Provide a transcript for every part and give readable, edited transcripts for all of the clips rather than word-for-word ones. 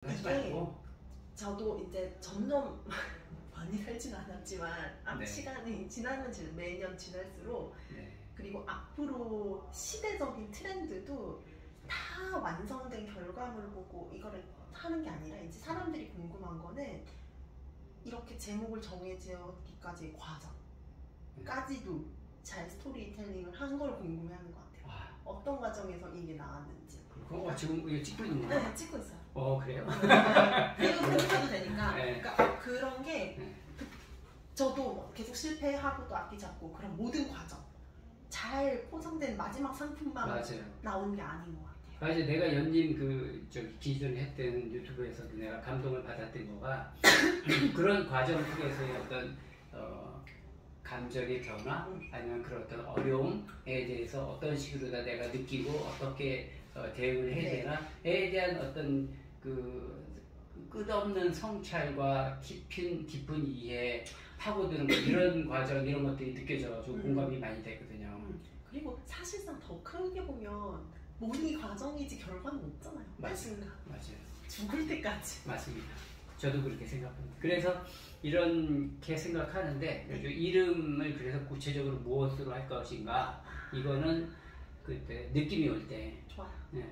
하지 이게 말고. 저도 이제 점점 많이 살진 않았지만 네. 시간이 지나면 매년 지날수록 네. 그리고 앞으로 시대적인 트렌드도 다 완성된 결과물을 보고 이거를 하는 게 아니라 이제 사람들이 궁금한 거는 이렇게 제목을 정해지기까지의 과정까지도 잘 스토리텔링을 한 걸 궁금해하는 것 같아요. 와. 어떤 과정에서 이게 나왔는지. 그거 지금 이거 찍고 있는 거예요? 네, 찍고 있어요. 그래요? 이거 편집해도 되니까. 네. 그러니까 그런 게 네. 저도 뭐 계속 실패하고 또 악기 잡고 그런 모든 과정 잘 포장된 마지막 상품만 맞아요. 나오는 게 아닌 것 같아요. 맞아요. 내가 연님 기존에 했던 유튜브에서도 내가 감동을 받았던 거가 그런 과정 속에서의 어떤 감정의 변화 아니면 그런 어떤 어려움에 대해서 어떤 식으로 다 내가 느끼고 어떻게 대응을 해야 되나에 대한 어떤 그 끝없는 성찰과 깊은 이해, 파고드는 거, 이런 과정 이런 것들이 느껴져가지고 공감이 많이 됐거든요. 그리고 사실상 더 크게 보면 모든 과정이지 결과는 없잖아요. 맞습니다. 그 맞아요. 죽을 때까지. 맞습니다. 저도 그렇게 생각합니다. 그래서 이렇게 생각하는데 이름을 그래서 구체적으로 무엇으로 할 것인가 이거는 그때 느낌이 올 때 좋아요. 네,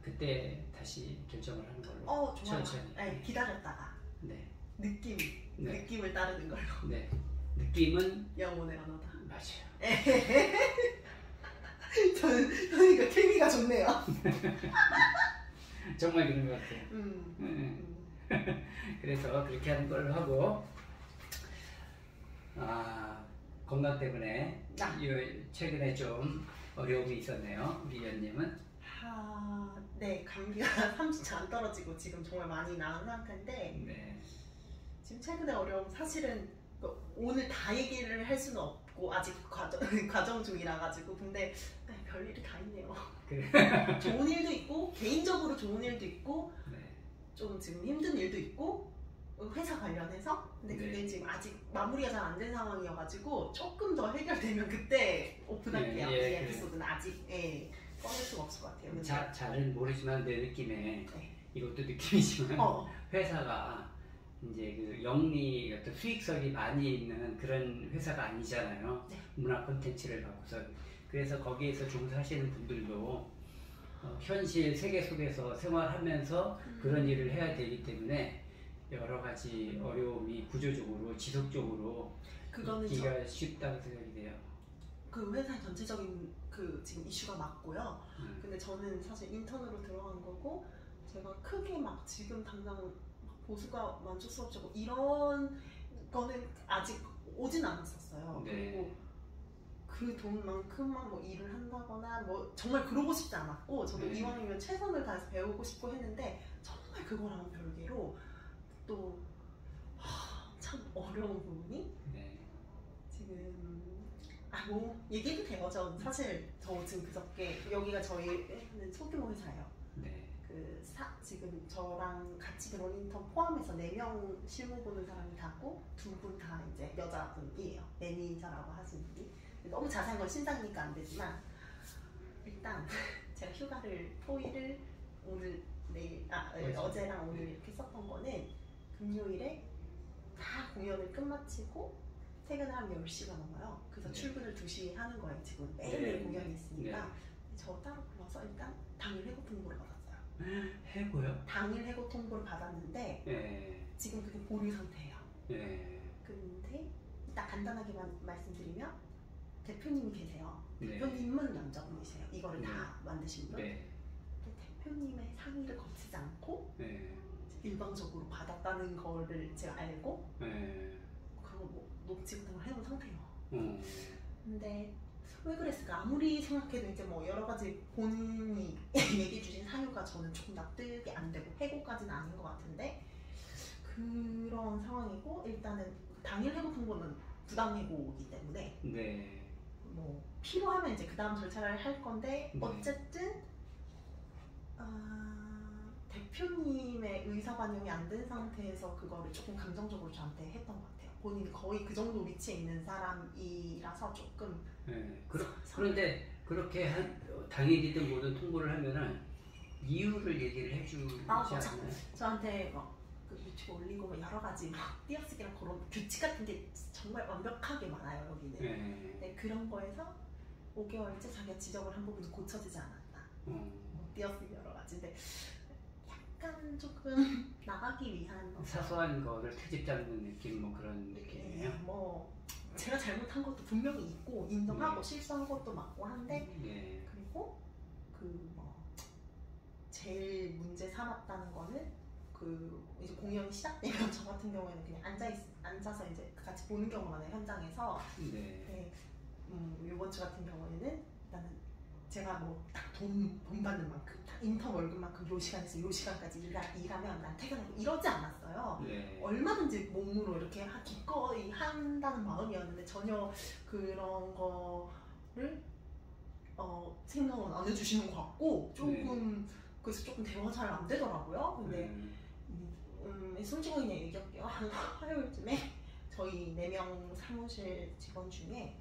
그때 다시 결정을 하는 걸로. 좋아요. 천천히. 네, 기다렸다가 네. 느낌을 따르는 걸로. 네. 느낌은 영혼의 언어다. 맞아요. 저는 그러니까 케미가 좋네요. 정말 그런 것 같아요. 그래서 그렇게 하는 걸로 하고 건강 때문에 최근에 좀 어려움이 있었네요. 우리 연님은. 네, 감기가 30차 안 떨어지고 지금 정말 많이 나은 상태인데 네. 지금 최근에 어려움 사실은 오늘 다 얘기를 할 수는 없고 아직 과정 중이라 가지고 근데 별일이 다 있네요. 그래. 좋은 일도 있고 개인적으로 좋은 일도 있고 네. 좀 지금 힘든 일도 있고 회사 관련해서 근데 그게 네. 지금 아직 마무리가 잘 안 된 상황이어가지고 조금 더 해결되면 그때 오픈할게요. 이 에피소드는 아직 꺼낼 수가 없을 것 같아요. 잘은 모르지만 내 느낌에 이것도 느낌이지만 회사가 이제 그 영리 어떤 수익성이 많이 있는 그런 회사가 아니잖아요. 네. 문화 콘텐츠를 갖고서 그래서 거기에서 종사하시는 분들도 현실 세계 속에서 생활하면서 그런 일을 해야 되기 때문에 여러 가지 어려움이 구조적으로 지속적으로 있기가 쉽다고 생각이 돼요. 그 회사의 전체적인 그 지금 이슈가 맞고요. 근데 저는 사실 인턴으로 들어간 거고 제가 크게 막 지금 당장 보수가 만족스럽고 이런 거는 아직 오진 않았었어요. 네. 그리고 그 돈만큼만 뭐 일을 한다거나 뭐 정말 그러고 싶지 않았고 저도 이왕이면 최선을 다해서 배우고 싶고 했는데 정말 그거랑은 별개로 또 참 어려운 부분이 지금 뭐 얘기해도 돼요. 저 사실 저 지금 그저께 여기가 저희는 소규모 회사예요. 네. 지금 저랑 같이 들어온 인턴 포함해서 4명 실무 보는 사람이 다고 2분 다 이제 여자분이에요. 매니저라고 하시는 분이. 너무 자세한 건 신상이니까 안 되지만 일단 제가 휴가를 토일을 오늘 내일 어제랑 오늘 이렇게 썼던 거는 금요일에 다 공연을 끝마치고 퇴근을 하면 10시가 넘어요. 그래서 출근을 2시에 하는 거예요. 지금 매일매일 공연이 있으니까 저 따로 불러서 일단 당일 해고 통보를 받았어요. 해고요? 당일 해고 통보를 받았는데 지금 그게 보류 상태예요. 근데 일단 간단하게만 말씀드리면 대표님이 계세요. 대표님은 남자분이세요. 이거를 다 만드신 분. 대표님의 상의를 거치지 않고 일방적으로 받았다는 거를 제가 알고 그거 뭐 녹취 같은 걸 해놓은 상태예요. 근데 왜 그랬을까? 아무리 생각해도 이제 뭐 여러 가지 본인이 얘기해 주신 사유가 저는 조금 납득이 안 되고 해고까지는 아닌 것 같은데 그런 상황이고 일단은 당일 해고 통보는 부당 해고이기 때문에 뭐 필요하면 이제 그 다음 절차를 할 건데 어쨌든 대표님의 의사 반영이 안 된 상태에서 그거를 조금 감정적으로 저한테 했던 것 같아요. 본인이 거의 그 정도 위치에 있는 사람이라서 조금 그런데 그렇게 당일이든 뭐든 통보를 하면은 이유를 얘기를 해주지 않나요? 저한테 그 유튜브 올리고 뭐 여러 가지 막 띄어쓰기랑 그런 규칙 같은 게 정말 완벽하게 많아요 여기는. 네, 그런 거에서 5개월째 자기가 지적을 한 부분이 고쳐지지 않았다. 뭐 띄어쓰기 여러 가지. 근데 약간 조금 나가기 위한 사소한 거를 트집 잡는 느낌 뭐 그런 느낌이에요? 네, 뭐 제가 잘못한 것도 분명히 있고 인정하고 실수한 것도 맞고 한데 그리고 그 뭐 제일 문제 삼았다는 거는 그 이제 공연이 시작되면 저 같은 경우에는 그냥 앉아서 이제 같이 보는 경우가 많아요 현장에서. 네. 이번 주 같은 경우에는 일단은 제가 뭐 딱 돈 받는 만큼 딱 인턴 월급만큼 요 시간에서 요 시간까지 일하면 난 퇴근하고 이러지 않았어요. 얼마든지 몸으로 이렇게 기꺼이 한다는 마음이었는데 전혀 그런 거를 생각은 안 해주시는 것 같고 조금 그래서 조금 대화가 잘 안 되더라고요. 근데 솔직하게 그냥 얘기할게요. 화요일쯤에 저희 4명 사무실 직원 중에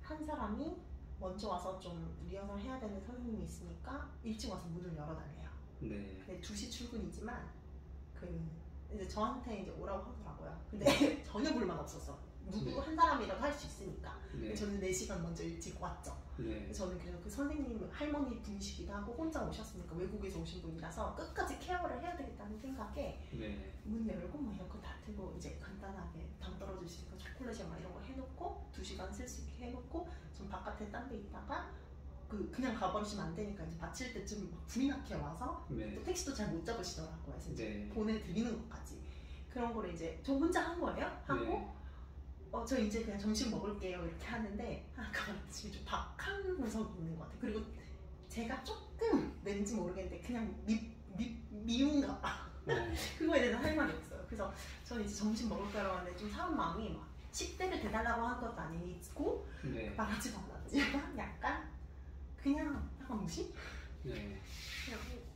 한 사람이 먼저 와서 좀 리허설 해야 되는 선생님이 있으니까 일찍 와서 문을 열어달래요. 근데 2시 출근이지만 이제 저한테 이제 오라고 하더라고요. 근데 전혀 불만 없었어. 누구 한 사람이라도 할 수 있으니까. 저는 4시간 먼저 일찍 왔죠. 저는 그냥 그 선생님 할머니 분이시기도 하고 혼자 오셨으니까 외국에서 오신 분이라서 끝까지 케어를 해야 되겠다는 생각에 문 열고 뭐 이런 거 다 틀고 이제 간단하게 당 떨어질 수 있으니까 초콜릿이랑 막 이런 거 해놓고 2시간 쓸 수 있게 해놓고 좀 바깥에 딴 데 있다가 그냥 가버리시면 안 되니까 이제 마칠 때쯤 막 불이 나게 와서 또 택시도 잘 못 잡으시더라고요. 그래서 이제 보내드리는 것까지 그런 거를 이제 저 혼자 한 거예요. 하고 저 이제 그냥 점심 먹을게요 이렇게 하는데 아까 집에 좀 박한 구석이 있는 것 같아요. 그리고 제가 조금 왠지 모르겠는데 그냥 미운가 봐. 그거에 대해서 할 말이 없어요. 그래서 저는 이제 점심 먹을까라고 하는데 좀 사람 마음이 막 식대를 대달라고 한 것도 아니고 말하지도 않았지만 그냥 약간 무시? 그냥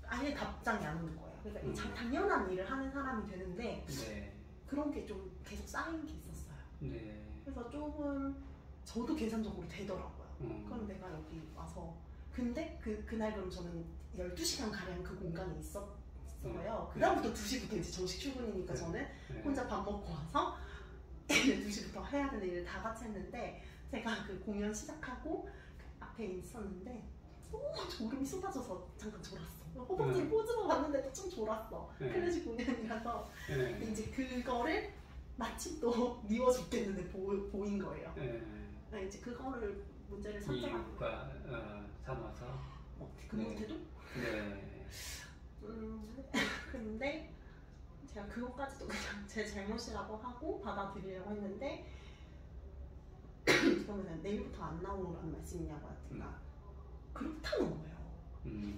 아예 답장이 안 오는 거예요. 그러니까 당연한 일을 하는 사람이 되는데 그런 게 좀 계속 쌓인 게 있었어요. 그래서 조금 저도 계산적으로 되더라고요. 그럼 내가 여기 와서 근데 그날 그럼 저는 12시간 가량 그 공간에 있었어요. 그 다음부터 2시부터 이제 정식 출근이니까 저는 혼자 밥 먹고 와서 2시부터 해야 되는 일을 다 같이 했는데 제가 그 공연 시작하고 앞에 있었는데 졸음이 쏟아져서 잠깐 졸았어. 허벅지를 꼬집어 봤는데도 좀 졸았어. 클래식 공연이라서 이제 그거를 마침 또 미워 죽겠는데 보인 거예요. 이제 그거를 문제를 삼자고 이유가 삼아서 그 못해도? 근데 제가 그것까지도 그냥 제 잘못이라고 하고 받아들이려고 했는데 그러면 내일부터 안 나오라는 말씀이냐고 하니까 그렇다는 거예요.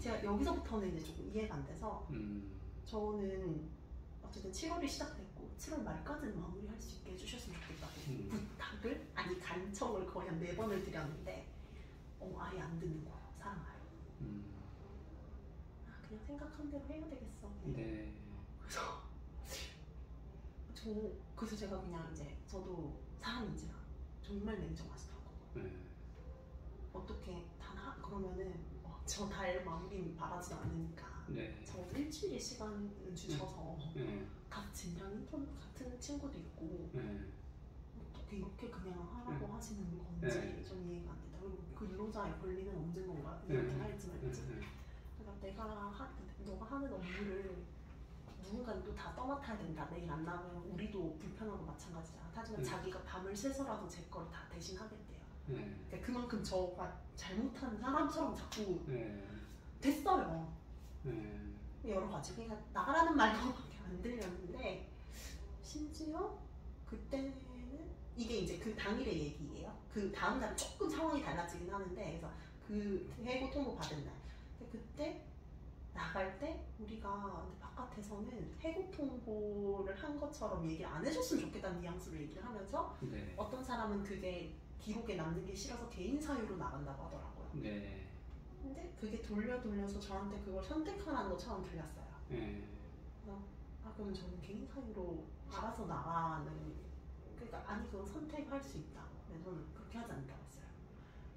제가 여기서부터는 이제 조금 이해가 안 돼서 저는 어쨌든 7월이 시작됐고 7월 말까지는 마무리할 수 있게 해주셨으면 좋겠다고 부탁을 아니 간청을 거의 한 4번을 드렸는데 아예 안 듣는 거예요. 사람 아예. 그냥 생각한 대로 해야 되겠어. 그래서 제가 그냥 이제 저도 사람인지라 정말 냉정하시다고. 어떻게 그러면은 저 달 마무리 바라지 않으니까 적어도 일주일의 시간을 주셔서 같은 인턴 같은 친구도 있고 어떻게 이렇게 그냥 하라고 하시는 건지 좀 이해가 안 된다. 그리고 근로자의 권리는 없는 건가 이렇게 할지 말지. 그러니까 너가 하는 업무를 누군가는 또 다 떠맡아야 된다. 내일 안 나오면 우리도 불편한 거 마찬가지잖아. 하지만 자기가 밤을 새서라도 제 걸 다 대신 하겠대요. 그러니까 그만큼 저가 잘못한 사람처럼 자꾸 됐어요. 여러 가지. 그러니까 나가라는 말로밖에 안 들렸는데 심지어 그때는 이게 이제 그 당일의 얘기예요. 그 다음 날 조금 상황이 달라지긴 하는데 그래서 그 해고 통보 받은 날. 근데 그때 나갈 때 우리가 바깥에서는 해고 통보를 한 것처럼 얘기를 안 해줬으면 좋겠다는 뉘앙스로 얘기를 하면서 어떤 사람은 그게 기록에 남는 게 싫어서 개인 사유로 나간다고 하더라고요. 근데 그게 돌려서 저한테 그걸 선택하라는 것처럼 들렸어요. 그래서 그러면 저는 개인 사유로 알아서 나가는 그러니까 아니 그건 선택할 수 있다. 근데 저는 그렇게 하지 않다고 했어요.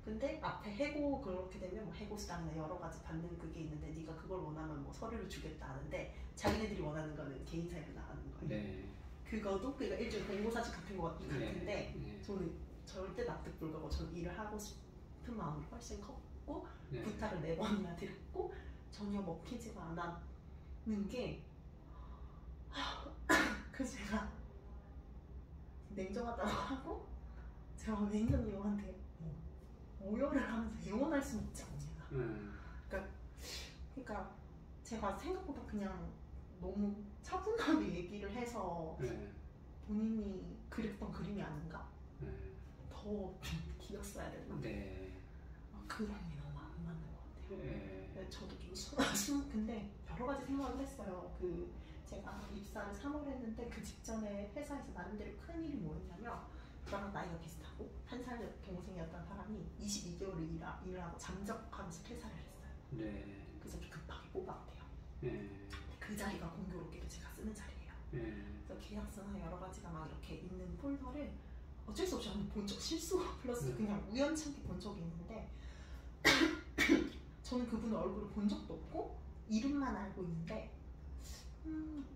근데 앞에 해고 그렇게 되면 뭐 해고 수당이나 여러 가지 받는 그게 있는데 네가 그걸 원하면 뭐 서류를 주겠다 하는데 자기네들이 원하는 거는 개인 사회로 나가는 거예요. 네. 그거도 그러니까 일종의 공고사직 같은 거 같은데 네. 저는 절대 납득 불가고 저는 일을 하고 싶은 마음이 훨씬 컸고 네. 부탁을 4번이나 드렸고 전혀 먹히지가 않았는 게 그 제가 냉정하다고 하고 제가 매니저님 형한테 오열을 하면서 애원할 수는 있지 않냐. 그러니까 제가 생각보다 그냥 너무 차분하게 얘기를 해서 본인이 그렸던 그림이 아닌가? 더 기었어야 되나? 그런 게 너무 안 맞는 것 같아요. 저도 좀 근데 여러 가지 생각을 했어요. 제가 입사를 3월 했는데 그 직전에 회사에서 나름대로 큰 일이 뭐였냐면 저랑 나이가 비슷하고 한 살 동생이었던 사람이 22개월을 일을 하고 잠적하면서 퇴사를 했어요. 그래서 좀 급하게 뽑았대요. 그 자리가 공교롭게도 제가 쓰는 자리예요. 그래서 계약서나 여러 가지가 막 이렇게 있는 폴더를 어쩔 수 없이 한번 본 적 실수 플러스 그냥 우연찮게 본 적이 있는데 저는 그분의 얼굴을 본 적도 없고 이름만 알고 있는데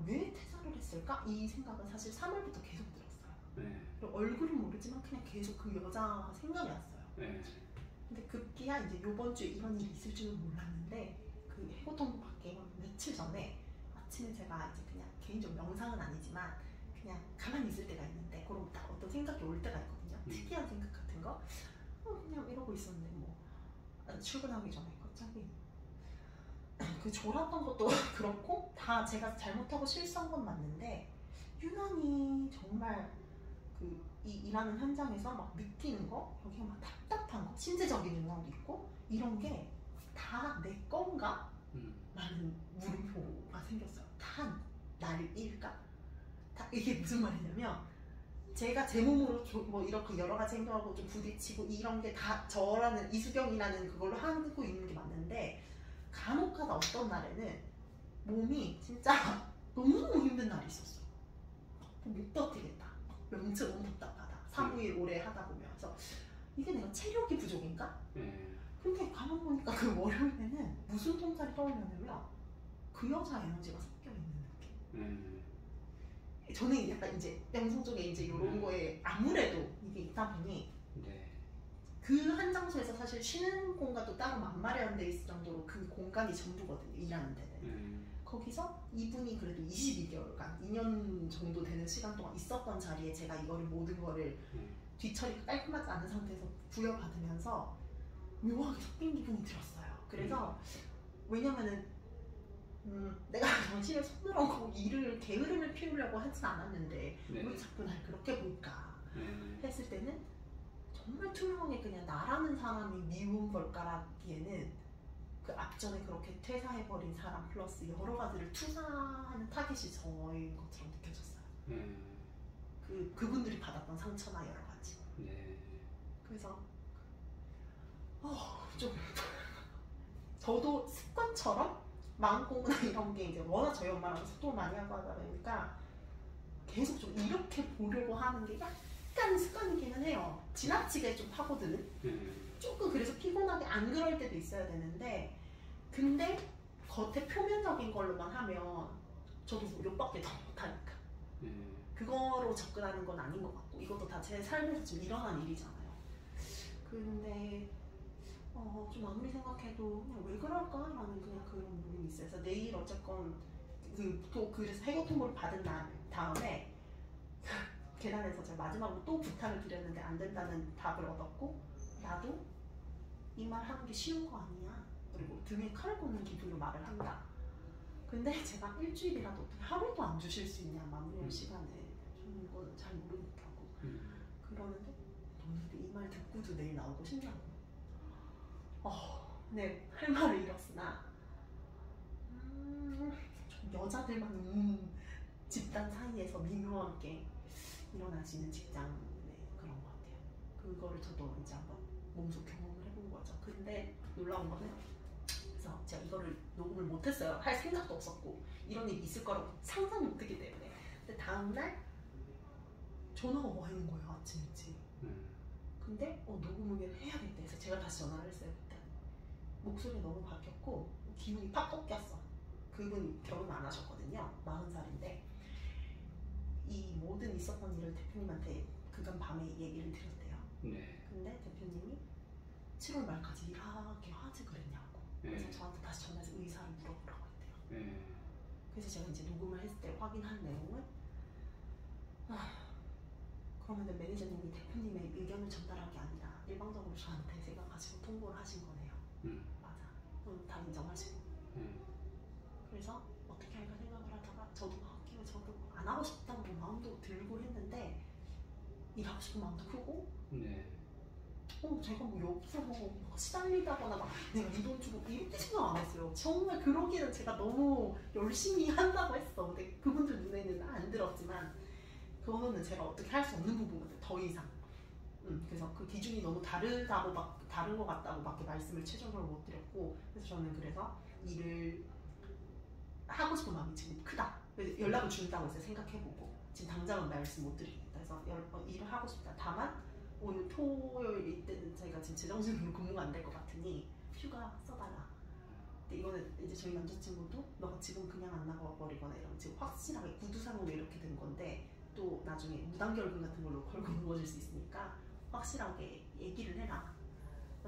왜 퇴사를 했을까? 이 생각은 사실 3월부터 계속 들었어요. 그리고 얼굴은 모르지만 그냥 계속 그 여자 생각이 났어요. 근데 급기야 이제 요번 주에 이런 일이 있을 줄은 몰랐는데 그 해고통보 받기 며칠 전에 아침에 제가 이제 그냥 개인적 명상은 아니지만 그냥 가만히 있을 때가 있는데 그럼 딱 어떤 생각이 올 때가 있거든요. 특이한 생각 같은 거 그냥 이러고 있었는데 뭐 출근하기 전에 갑자기 그 졸았던 것도 그렇고 다 제가 잘못하고 실수한 건 맞는데 유난히 정말 이 일하는 현장에서 막 느끼는 거 여기가 막 답답한 거 신체적인 영향도 있고 이런 게 다 내 건가? 라는 물음표가 생겼어요. 다 날일까? 다 이게 무슨 말이냐면 제가 제 몸으로 뭐 이렇게 여러 가지 행동하고 좀 부딪히고 이런 게 다 저라는 이수경이라는 그걸로 하고 있는 게 맞는데 간혹가다 어떤 날에는 몸이 진짜 너무너무 힘든 날이 있었어. 못 버티겠다. 명체 너무 답답하다. 사무일 오래 하다 보면. 그래서 이게 내가 체력이 부족인가? 근데 가만 보니까 그 월요일에는 무슨 통찰이 떠오르냐면 그 여자 에너지가 섞여 있는 느낌. 저는 약간 이제 영상 쪽에 이제 이런 거에 아무래도 이게 있다 보니 그 한 장소에서 사실 쉬는 공간도 따로 마련돼 있을 정도로 그 공간이 전부거든요. 일하는 데는. 거기서 이분이 그래도 22개월간 2년 정도 되는 시간 동안 있었던 자리에 제가 이거를 모든 거를 뒤처리 깔끔하지 않은 상태에서 부여받으면서 묘하게 섞인 기분이 들었어요. 그래서 왜냐면은 내가 정신을 손을 얹고 일을 게으름을 피우려고 하진 않았는데 왜 자꾸 날 그렇게 볼까 했을 때는 정말 투명하게 그냥 나라는 사람이 미운 걸까라기에는 그 앞전에 그렇게 퇴사해버린 사람 플러스 여러 가지를 투사하는 타겟이 저인 것처럼 느껴졌어요. 그분들이 받았던 상처나 여러 가지. 그래서 좀 저도 습관처럼 마음고구나 이런 게 이제 워낙 저희 엄마랑 소통을 많이 하고 하다 보니까 계속 좀 이렇게 보려고 하는 게 약간 습관이기는 해요. 지나치게 좀 파고드는. 조금 그래서 피곤하게 안 그럴 때도 있어야 되는데 근데 겉에 표면적인 걸로만 하면 저도 뭐 욕밖에 더 못하니까 그거로 접근하는 건 아닌 것 같고 이것도 다 제 삶에서 지금 일어난 일이잖아요. 근데 좀 아무리 생각해도 그냥 왜 그럴까라는 그냥 그런 부분이 있어요. 그래서 내일 어쨌건 그래서 해고통보를 받은 다음에 계단에서 제가 마지막으로 또 부탁을 드렸는데 안 된다는 답을 얻었고 나도 이 말 하는 게 쉬운 거 아니야. 그리고 등에 칼을 꽂는 기분으로 말을 한다. 근데 제가 일주일이라도 어떻게 하루도 안 주실 수 있냐 마무리할 시간에 저는 이건 잘 모르겠다고 그러는데 너네들 이 말 듣고도 내일 나오고 싶냐고. 네, 할 말을 잃었으나 좀 여자들만 집단 사이에서 미묘하게 일어나지는 직장의 그런 것 같아요. 그거를 저도 이제 한번 몸소 경험을 해본 거죠. 근데 놀라운 거는 그래서 제가 이거를 녹음을 못했어요. 할 생각도 없었고 이런 일이 있을 거라고 상상이 못했기 때문에. 근데 다음날 전화가 와 있는 거예요. 아침 일찍. 근데 녹음을 해야겠다 해서 제가 다시 전화를 했어요. 그때 목소리가 너무 바뀌었고 기분이 팍 꺾였어. 그분 결혼 안 하셨거든요. 40살인데 이 모든 있었던 일을 대표님한테 그간 밤에 얘기를 드렸대요. 네. 근데 대표님이 7월 말까지 일하게 하지 그랬냐고. 그래서 저한테 다시 전화해서 의사를 물어보라고 했대요. 그래서 제가 이제 녹음을 했을 때 확인한 내용은 그러면은 매니저님이 대표님의 의견을 전달한 게 아니라 일방적으로 저한테 생각하시고 통보를 하신 거네요. 맞아. 다 인정하시고. 그래서 어떻게 할까 생각을 하다가 저도 할게요. 저도 안 하고 싶다는 마음도 들고 했는데 일하고 싶은 마음도 크고 제가 뭐 옆으로 막 시달리다거나 막 내가 이 돈 주고 이렇게 생각 안 했어요. 정말 그러기는 제가 너무 열심히 한다고 했어. 근데 그분들 눈에는 안 들었지만 그거는 제가 어떻게 할 수 없는 부분인데 더 이상. 그래서 그 기준이 너무 다른 것 같다고 밖에 말씀을 최종적으로 못 드렸고, 그래서 저는 그래서 일을 하고 싶은 마음이 지금 크다. 연락을 준다고 해서 생각해보고 지금 당장은 말씀 못 드리겠다. 그래서 일을 하고 싶다. 다만 오늘 토요일 때는 제가 지금 제정신으로 근무가 안 될 것 같으니 휴가 써달라. 근데 이거는 이제 저희 남자친구도 너가 지금 그냥 안 나가버리거나 이러면 지금 확실하게 구두상으로 이렇게 된 건데 또 나중에 무단결근 같은 걸로 걸고 누워질 수 있으니까 확실하게 얘기를 해라.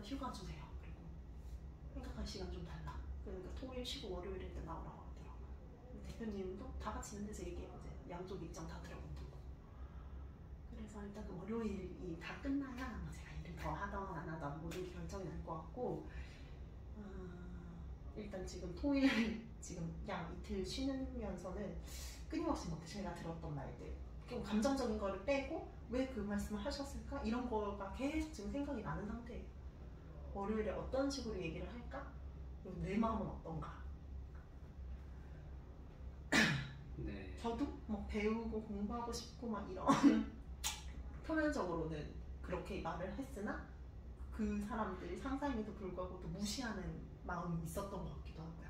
휴가 주세요. 그리고 생각할 시간 좀 달라. 그러니까 토요일 쉬고 월요일에 때 나오라고 하더라고요. 대표님도 다 같이 있는 데서 얘기해서 양쪽 입장 다 들어본다고. 그래서 일단 그 월요일이 다 끝나야 제가 일을 더 하던 안 하던 모든 게 결정이 날 것 같고, 일단 지금 토요일 지금 약 이틀 쉬면서는 끊임없이 뭐 제가 들었던 말들 좀 감정적인 거를 빼고 왜 그 말씀을 하셨을까? 이런 거가 계속 지금 생각이 나는 상태예요. 월요일에 어떤 식으로 얘기를 할까? 그리고 내 마음은 어떤가? 네. 저도 뭐 배우고 공부하고 싶고 막 이런 표면적으로는 그렇게 말을 했으나 그 사람들이 상사임에도 불구하고 또 무시하는 마음이 있었던 것 같기도 하고요.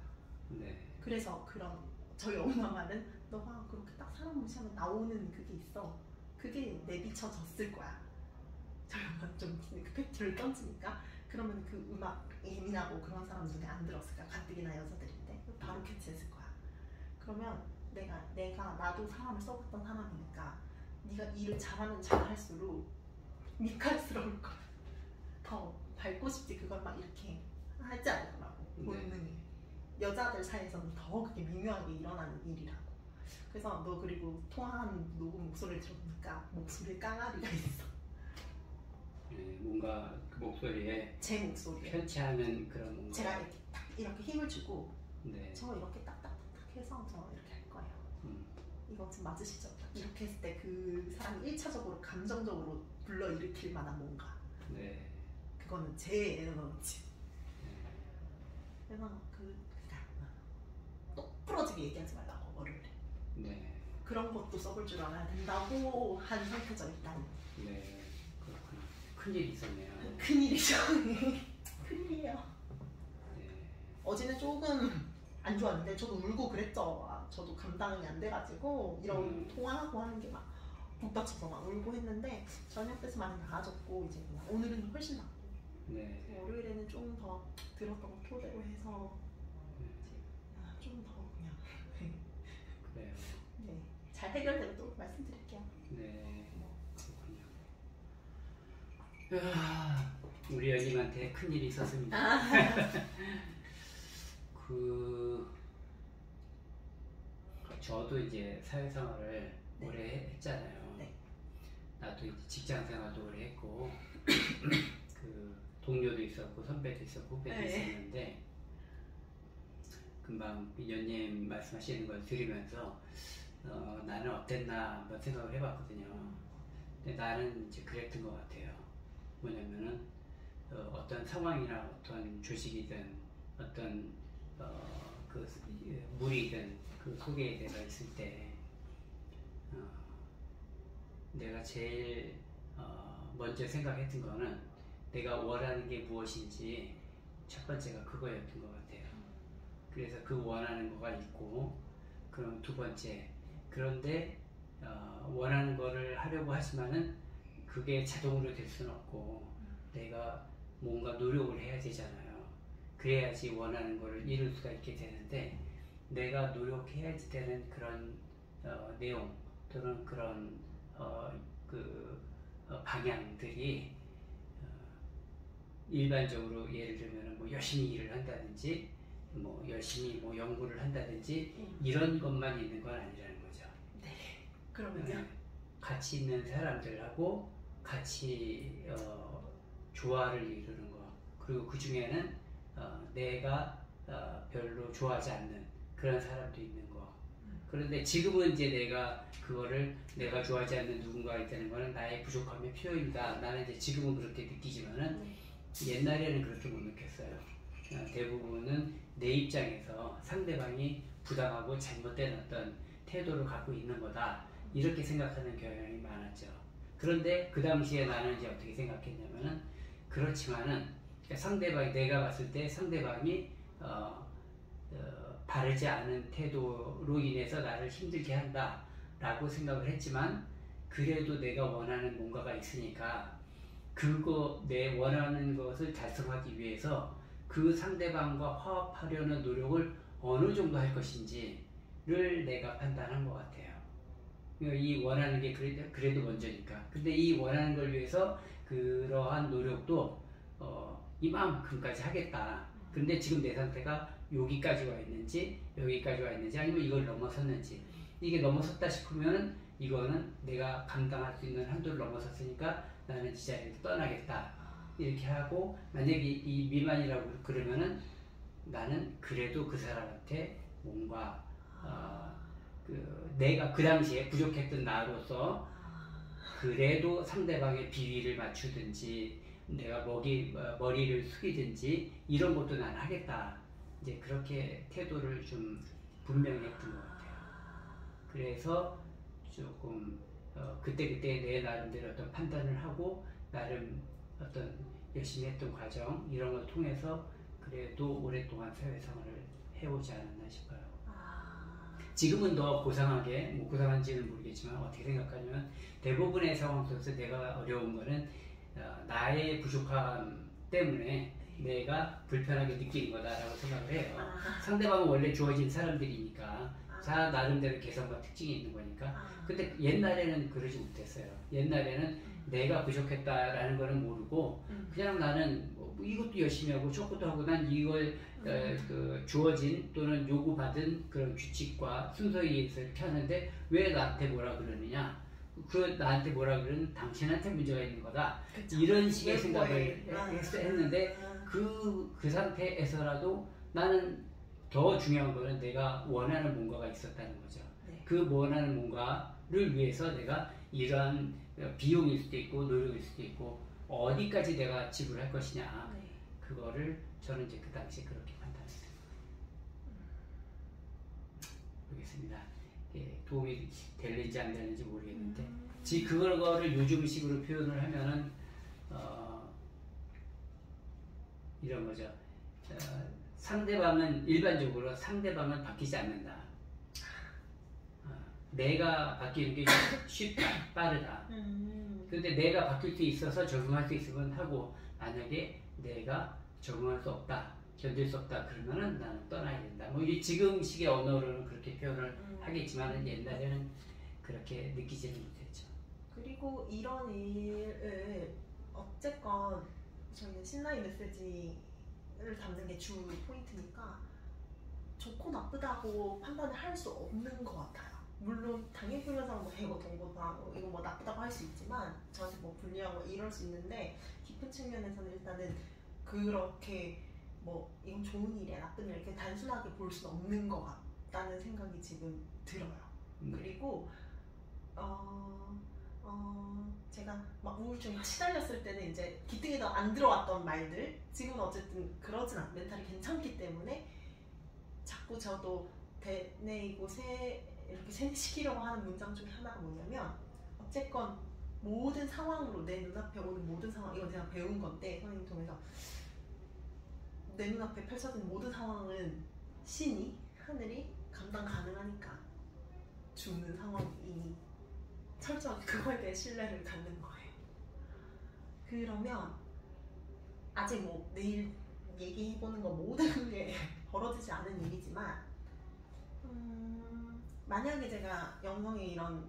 네. 그래서 그런 저희 엄마 말은 너가 그렇게 딱 사람 무시하면 나오는 그게 있어. 그게 내비쳐졌을 거야. 저희 엄마 좀 그 팩트를 던지니까 그러면 그 음악 예민하고 그런 사람 눈에 안 들었을까? 가뜩이나 여자들인데 바로 캐치했을 거야. 그러면 나도 사람을 써봤던 사람이니까 네가 일을 잘하면 잘할수록 미칼스러울 거야. 더 밟고 싶지 그걸 막 이렇게 하지 않으라고. 본능이. 여자들 사이에서는 더 그게 미묘하게 일어나는 일이라고. 그래서 너 그리고 통화한 녹음 목소리를 들어보니까 목소리에 깡아리가 있어. 뭔가 그 목소리에 제 목소리에 편치 않은 그런 뭔가 제가 이렇게 딱 이렇게 힘을 주고 저 이렇게 딱딱딱 해서 저 이렇게 할 거예요. 이거 좀 맞으시죠? 이렇게 했을 때 그 사람이 1차적으로 감정적으로 불러일으킬 만한 뭔가. 그거는 제 에너지. 그래서 똑부러지게 얘기하지 말라고 월요일에. 그런 것도 써볼 줄 알아야 된다고 한 상태죠 일단. 그렇구나. 큰일이 있었네요. 큰일이죠. 큰일이에요. 어제는 조금 안 좋았는데 저도 울고 그랬죠. 저도 감당이 안 돼가지고 이런 통화하고 하는 게 막 북받쳐서 막 울고 했는데 저녁 때서 많이 나아졌고 이제 그냥 오늘은 훨씬 낫고. 월요일에는 좀 더 들었던 거 토대로 해서 좀 더 그냥 그래요. 잘 해결되면 또 말씀드릴게요. 그렇군요. 우리 연님한테 큰일이 있었습니다. 저도 이제 사회생활을 오래 했잖아요. 나도 이제 직장생활도 오래 했고 그 동료도 있었고 선배도 있었고 후배도 있었는데 금방 연님 말씀하시는 걸 들으면서 나는 어땠나 한번 생각을 해봤거든요. 근데 나는 이제 그랬던 것 같아요. 뭐냐면은 어떤 상황이나 어떤 조직이든 어떤 그 물이든 그 속에 내가 있을 때 내가 제일 먼저 생각했던 거는 내가 원하는 게 무엇인지 첫 번째가 그거였던 것 같아요. 그래서 그 원하는 거가 있고, 그럼 두 번째, 그런데 원하는 거를 하려고 하지만은 그게 자동으로 될 수는 없고 내가 뭔가 노력을 해야 되잖아요. 그래야지 원하는 거를 이룰 수가 있게 되는데 내가 노력해야지 되는 그런 내용 또는 그런 방향들이 일반적으로 예를 들면 뭐 열심히 일을 한다든지 뭐 열심히 뭐 연구를 한다든지 이런 것만 있는 건 아니라는 거죠. 네. 그러면요? 같이 있는 사람들하고 같이 조화를 이루는 거 그리고 그 중에는 내가 별로 좋아하지 않는 그런 사람도 있는 거. 그런데 지금은 이제 내가 좋아하지 않는 누군가가 있다는 거는 나의 부족함의 표현이다. 나는 이제 지금은 그렇게 느끼지만은 옛날에는 그렇게 못 느꼈어요. 대부분은 내 입장에서 상대방이 부당하고 잘못된 어떤 태도를 갖고 있는 거다. 이렇게 생각하는 경향이 많았죠. 그런데 그 당시에 나는 이제 어떻게 생각했냐면은 그렇지만은 상대방이 내가 봤을 때 상대방이 바르지 않은 태도로 인해서 나를 힘들게 한다라고 생각을 했지만 그래도 내가 원하는 뭔가가 있으니까 내 원하는 것을 달성하기 위해서 그 상대방과 화합하려는 노력을 어느 정도 할 것인지를 내가 판단한 것 같아요. 이 원하는 게 그래도 먼저니까. 근데 이 원하는 걸 위해서 그러한 노력도 이만큼까지 하겠다. 근데 지금 내 상태가 여기까지 와 있는지 여기까지 와 있는지 아니면 이걸 넘어섰는지 이게 넘어섰다 싶으면 이거는 내가 감당할 수 있는 한도를 넘어섰으니까 나는 이 자리를 떠나겠다. 이렇게 하고 만약에 이 미만이라고 그러면은 나는 그래도 그 사람한테 뭔가 내가 그 당시에 부족했던 나로서 그래도 상대방의 비위를 맞추든지 내가 머리를 숙이든지 이런 것도 난 하겠다. 이제 그렇게 태도를 좀 분명히 했던 것 같아요. 그래서 조금 그때그때 내 나름대로 어떤 판단을 하고 나름 어떤 열심히 했던 과정 이런 걸 통해서 그래도 오랫동안 사회생활을 해오지 않았나 싶어요. 지금은 더 고상하게, 뭐 고상한지는 모르겠지만 어떻게 생각하냐면 대부분의 상황 속에서 내가 어려운 거는 나의 부족함 때문에 내가 불편하게 느끼는 거다라고 생각을 해요. 상대방은 원래 주어진 사람들이니까 자 나름대로 개성과 특징이 있는 거니까. 근데 옛날에는 그러지 못했어요. 옛날에는 내가 부족했다라는 거는 모르고 그냥 나는 뭐 이것도 열심히 하고 저것도 하고 난 이걸 주어진 또는 요구받은 그런 규칙과 순서에 의해서 이렇게 하는데 왜 나한테 뭐라 그러느냐. 나한테 뭐라 그러는 당신한테 문제가 있는 거다. 그쵸. 이런 식의 생각을 했는데 그 상태에서라도 나는 더 중요한 거는 내가 원하는 뭔가가 있었다는 거죠. 네. 그 원하는 뭔가를 위해서 내가 이러한 비용일 수도 있고 노력일 수도 있고 어디까지 내가 지불할 것이냐. 네. 그거를 저는 이제 그 당시에 그렇게 판단했어요. 모르겠습니다. 도움이 될는지 안 되는지 모르겠는데 그거를 요즘식으로 표현을 하면은 이런 거죠. 일반적으로 상대방은 바뀌지 않는다. 내가 바뀌는 게 쉽다, 빠르다. 근데 내가 바뀔 수 있어서 적응할 수 있으면 하고 만약에 내가 적응할 수 없다, 견딜 수 없다 그러면은 나는 떠나야 된다. 뭐 지금식의 언어로는 그렇게 표현을 하겠지만 옛날에는 그렇게 느끼지는 못했죠. 그리고 이런 일을 어쨌건 저희는 신라인 메시지를 담는 게 주 포인트니까 좋고 나쁘다고 판단을 할 수 없는 것 같아요. 물론 당일불면상 뭐 해고 동거상 이거 뭐 나쁘다고 할 수 있지만 저한테 뭐 불리하고 이럴 수 있는데 깊은 측면에서는 일단은 그렇게 뭐 이건 좋은 일이야 나쁜 일이야 이렇게 단순하게 볼 수는 없는 것 같다는 생각이 지금 들어요. 그리고 제가 막 우울증에 시달렸을 때는 이제 기특이 더 안 들어왔던 말들 지금은 어쨌든 그러진 않고 멘탈이 괜찮기 때문에 자꾸 저도 되뇌이고 이렇게 세뇌시키려고 하는 문장 중에 하나가 뭐냐면 어쨌건 모든 상황으로 내 눈앞에 오는 모든 상황 이건 제가 배운 건데 선생님 통해서 내 눈앞에 펼쳐진 모든 상황은 신이 하늘이 감당 가능하니까 주는 상황이니 철저하게 그거에 대해 신뢰를 갖는 거예요. 그러면 아직 뭐 내일 얘기해보는 거 모든 게 벌어지지 않은 일이지만 만약에 제가 영성의 이런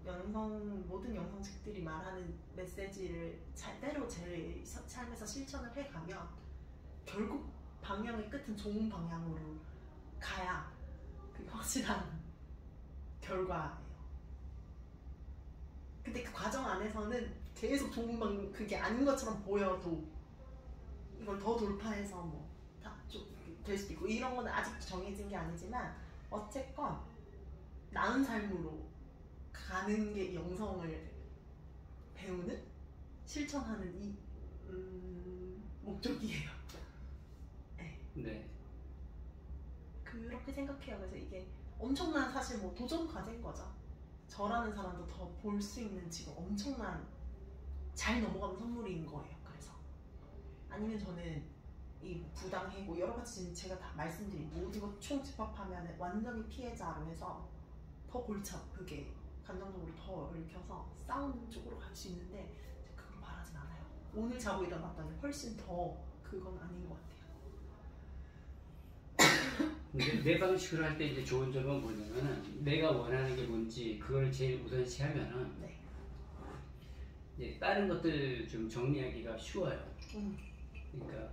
모든 영성책들이 말하는 메시지를 때로 제 삶에서 실천을 해가면 결국 방향의 끝은 좋은 방향으로 가야 그게 확실한 결과예요. 근데 그 과정 안에서는 계속 좋은 방향, 그게 아닌 것처럼 보여도 이걸 더 돌파해서 뭐 다 될 수도 있고, 이런 거는 아직 정해진 게 아니지만 어쨌건 나은 삶으로 가는 게 영성을 배우는, 실천하는 이 목적이에요. 네. 네. 그렇게 생각해요. 그래서 이게 엄청난 사실 뭐 도전 과제인 거죠. 저라는 사람도 더 볼 수 있는 지금 엄청난 잘 넘어가는 선물인 거예요. 그래서 아니면 저는 이 부당해고 여러 가지 지금 제가 다 말씀드린 모든 것 총 집합하면 완전히 피해자로 해서 더 골쳐, 그게 감정적으로 더 얽혀서 싸우는 쪽으로 갈 수 있는데 그걸 바라진 않아요. 오늘 자고 일어났더니 훨씬 더 그건 아닌 것 같아요. 내 방식으로 할 때 이제 좋은 점은 뭐냐면은 내가 원하는 게 뭔지 그걸 제일 우선시 하면은 네. 이제 다른 것들 좀 정리하기가 쉬워요. 그러니까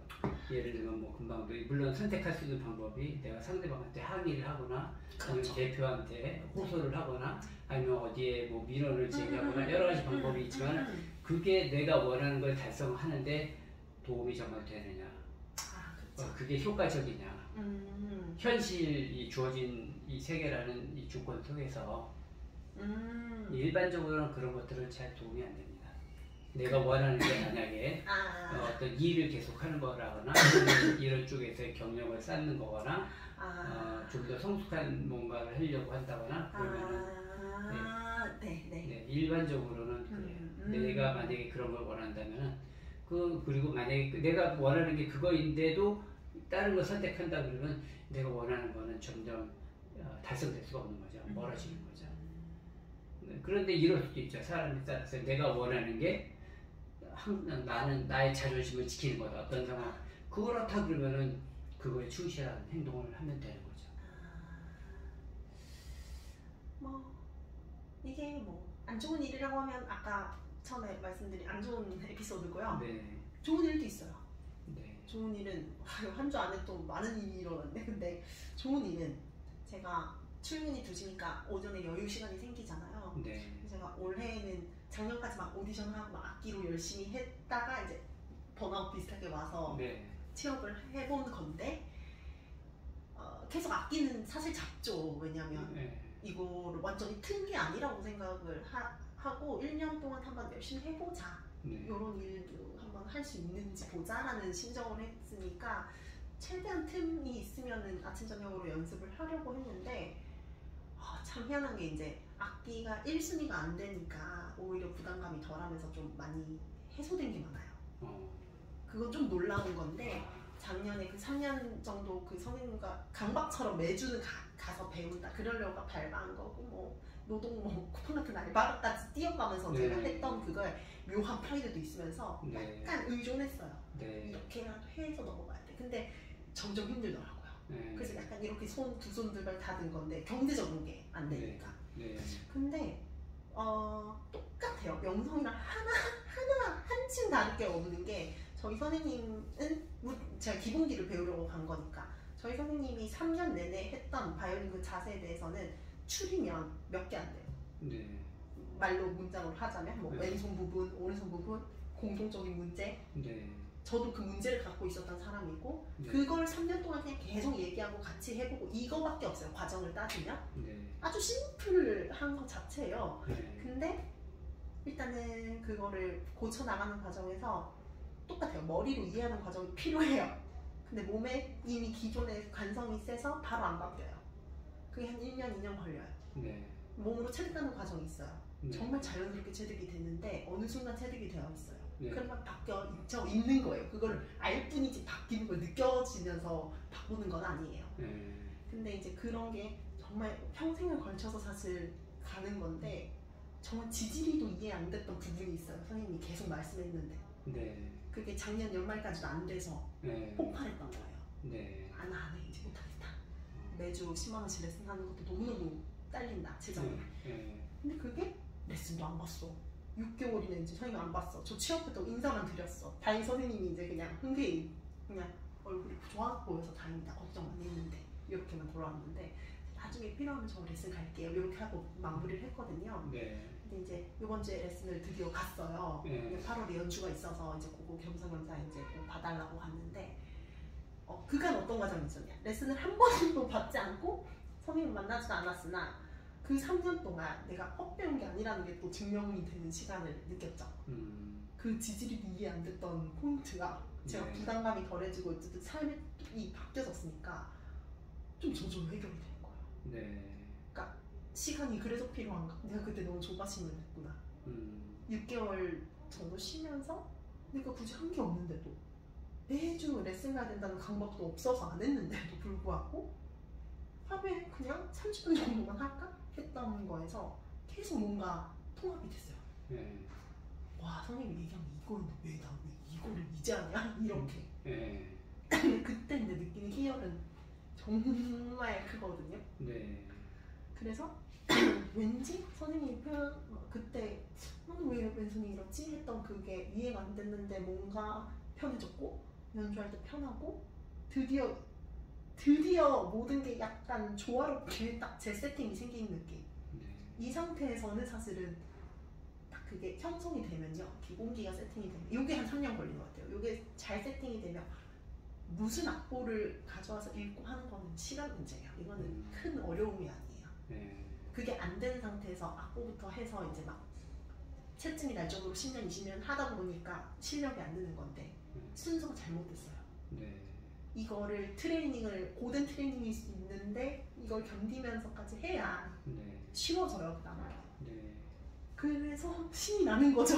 예를 들면 뭐 금방 물론 선택할 수 있는 방법이 내가 상대방한테 항의를 하거나 그렇죠. 아니면 대표한테 호소를 하거나 아니면 어디에 뭐 민원을 제기하거나 여러 가지 방법이 있지만 그게 내가 원하는 걸 달성하는데 도움이 정말 되느냐, 그게 효과적이냐, 현실이 주어진 이 세계라는 이 조건 속에서 일반적으로는 그런 것들은 잘 도움이 안 됩니다. 내가 원하는 게 만약에 어떤 일을 계속하는 거라거나 이런 쪽에서의 경력을 쌓는 거거나 좀 더 성숙한 뭔가를 하려고 한다거나 그러면은 네, 일반적으로는 그래요. 내가 만약에 그런 걸 원한다면은 그리고 만약에 내가 원하는 게 그거인데도 다른 걸 선택한다 그러면 내가 원하는 거는 점점 달성될 수가 없는 거죠. 멀어지는 거죠. 그런데 이럴 수도 있죠. 사람에 따라서 내가 원하는 게 나는 나의 자존심을 지키는 거다. 어떤 상황 그렇다 그러면은 그거에 충실한 행동을 하면 되는 거죠. 뭐 이게 뭐 안 좋은 일이라고 하면 아까 처음에 말씀드린 안 좋은 에피소드고요. 네. 좋은 일도 있어요. 네. 좋은 일은 한 주 안에 또 많은 일이 일어났네. 근데 좋은 일은 제가 출근이 2시니까 오전에 여유 시간이 생기잖아요. 네. 제가 올해는 작년까지 막 오디션하고 막 악기로 열심히 했다가 이제 번아웃 비슷하게 와서 네. 취업을 해본 건데 계속 악기는 사실 잡죠. 왜냐면 네. 이거를 완전히 튼 게 아니라고 생각을 하고 1년 동안 한번 열심히 해보자. 네. 이런 일도 한번 할 수 있는지 보자라는 심정을 했으니까 최대한 틈이 있으면은 아침 저녁으로 연습을 하려고 했는데 참 희한한 게 이제 악기가 1순위가 안 되니까 오히려 부담감이 덜하면서 좀 많이 해소된 게 많아요. 그건 좀 놀라운 건데 작년에 그 3년 정도 그 선생님과 강박처럼 매주는 가서 배운다 그러려고 발바한 거고 뭐 노동 뭐 쿠팡 같은 알바까지 뛰어가면서 네. 제가 했던 그걸 묘한 프라이드도 있으면서 네. 약간 의존했어요. 네. 이렇게라도 해서 넘어가야 돼. 근데 점점 힘들더라고요. 네. 그래서 약간 이렇게 두 손들걸 다든 건데 경제적인 게 안 되니까. 네. 근데 똑같아요. 영성이랑 하나 한층 다를 게 없는 게 저희 선생님은 제가 기본기를 배우려고 간 거니까 저희 선생님이 3년 내내 했던 바이올린 그 자세에 대해서는 추리면 몇 개 안 돼요. 네. 말로 문장으로 하자면 뭐 네. 왼손 부분, 오른손 부분, 공통적인 문제. 네. 저도 그 문제를 갖고 있었던 사람이고 네. 그걸 3년 동안 그냥 계속 얘기하고 같이 해보고 이거밖에 없어요. 과정을 따지면 네. 아주 심플한 것 자체예요. 네. 근데 일단은 그거를 고쳐나가는 과정에서 똑같아요. 머리로 이해하는 과정이 필요해요. 근데 몸에 이미 기존의 관성이 세서 바로 안 바뀌어요. 그게 한 1년, 2년 걸려요. 네. 몸으로 체득하는 과정이 있어요. 네. 정말 자연스럽게 체득이 되는데 어느 순간 체득이 되어 있어요. 네. 그러면 바뀌어 있는 거예요. 그걸 알 뿐이지 바뀌는 걸 느껴지면서 바꾸는 건 아니에요. 네. 근데 이제 그런 게 정말 평생을 걸쳐서 사실 가는 건데 정말 지지리도 이해 안 됐던 부분이 있어요. 선생님이 계속 말씀했는데 네. 그게 작년 연말까지도 안 돼서 네. 폭발했던 거예요. 네. 안 해, 이제 못하겠다. 매주 10만 원씩 레슨 하는 것도 너무너무 딸린다, 재정이. 근데 그게 레슨도 안 봤어. 6개월이나 이제 선생님 안 봤어. 저 취업부터 인사만 드렸어. 다행히 선생님이 이제 그냥 흔쾌히 그냥 얼굴이 좋아 보여서 다행이다, 걱정 많이 했는데 이렇게만 돌아왔는데, 나중에 필요하면 저 레슨 갈게요 이렇게 하고 마무리를 했거든요. 네. 근데 이제 이번 주에 레슨을 드디어 갔어요. 8월에 연주가 있어서 이제 그거 겸사겸사 이제 꼭 봐달라고 갔는데, 그간 어떤 과정이 있었냐? 레슨을 한 번도 받지 않고 선생님 만나지도 않았으나 그 3년 동안 내가 헛배운 게 아니라는 게 또 증명이 되는 시간을 느꼈죠. 그 지질이 이해 안 됐던 포인트가 제가 네. 부담감이 덜해지고 어쨌든 삶이 바뀌어졌으니까 좀 저절로 해결이 된 거예요. 네. 그러니까 시간이 그래서 필요한가? 내가 그때 너무 조바심을 냈구나. 6개월 정도 쉬면서 내가 굳이 한 게 없는데도 매주 레슨 가야 된다는 강박도 없어서 안 했는데도 불구하고 하루에 그냥 30분 정도만 할까? 했던 거에서 계속 뭔가 통합이 됐어요. 네. 와, 선생님이 얘기한 게 이거인데 왜 이거를 이제 하냐? 이렇게. 네. 그때 이제 느끼는 희열은 정말 크거든요. 네. 그래서 왠지 선생님이 표현, 그때 왜 왼손이 이렇지? 했던 그게 이해가 안 됐는데 뭔가 편해졌고, 연주할 때 편하고, 드디어 모든 게 약간 조화롭게 딱 제 세팅이 생긴 느낌. 이 상태에서는 사실은 딱 그게 형성이 되면요, 기본기가 세팅이 되면, 이게 한 3년 걸리는 것 같아요. 이게 잘 세팅이 되면 무슨 악보를 가져와서 읽고 하는 거는 시간 문제예요. 이거는 큰 어려움이 아니에요. 그게 안 된 상태에서 악보부터 해서 이제 막 채증이 날 정도로 10년, 20년 하다 보니까 실력이 안 느는 건데, 순서가 잘못됐어요. 이거를 고된 트레이닝일 수 있는데 이걸 견디면서까지 해야 쉬워져요, 그다음에. 그래서 신이 나는 거죠.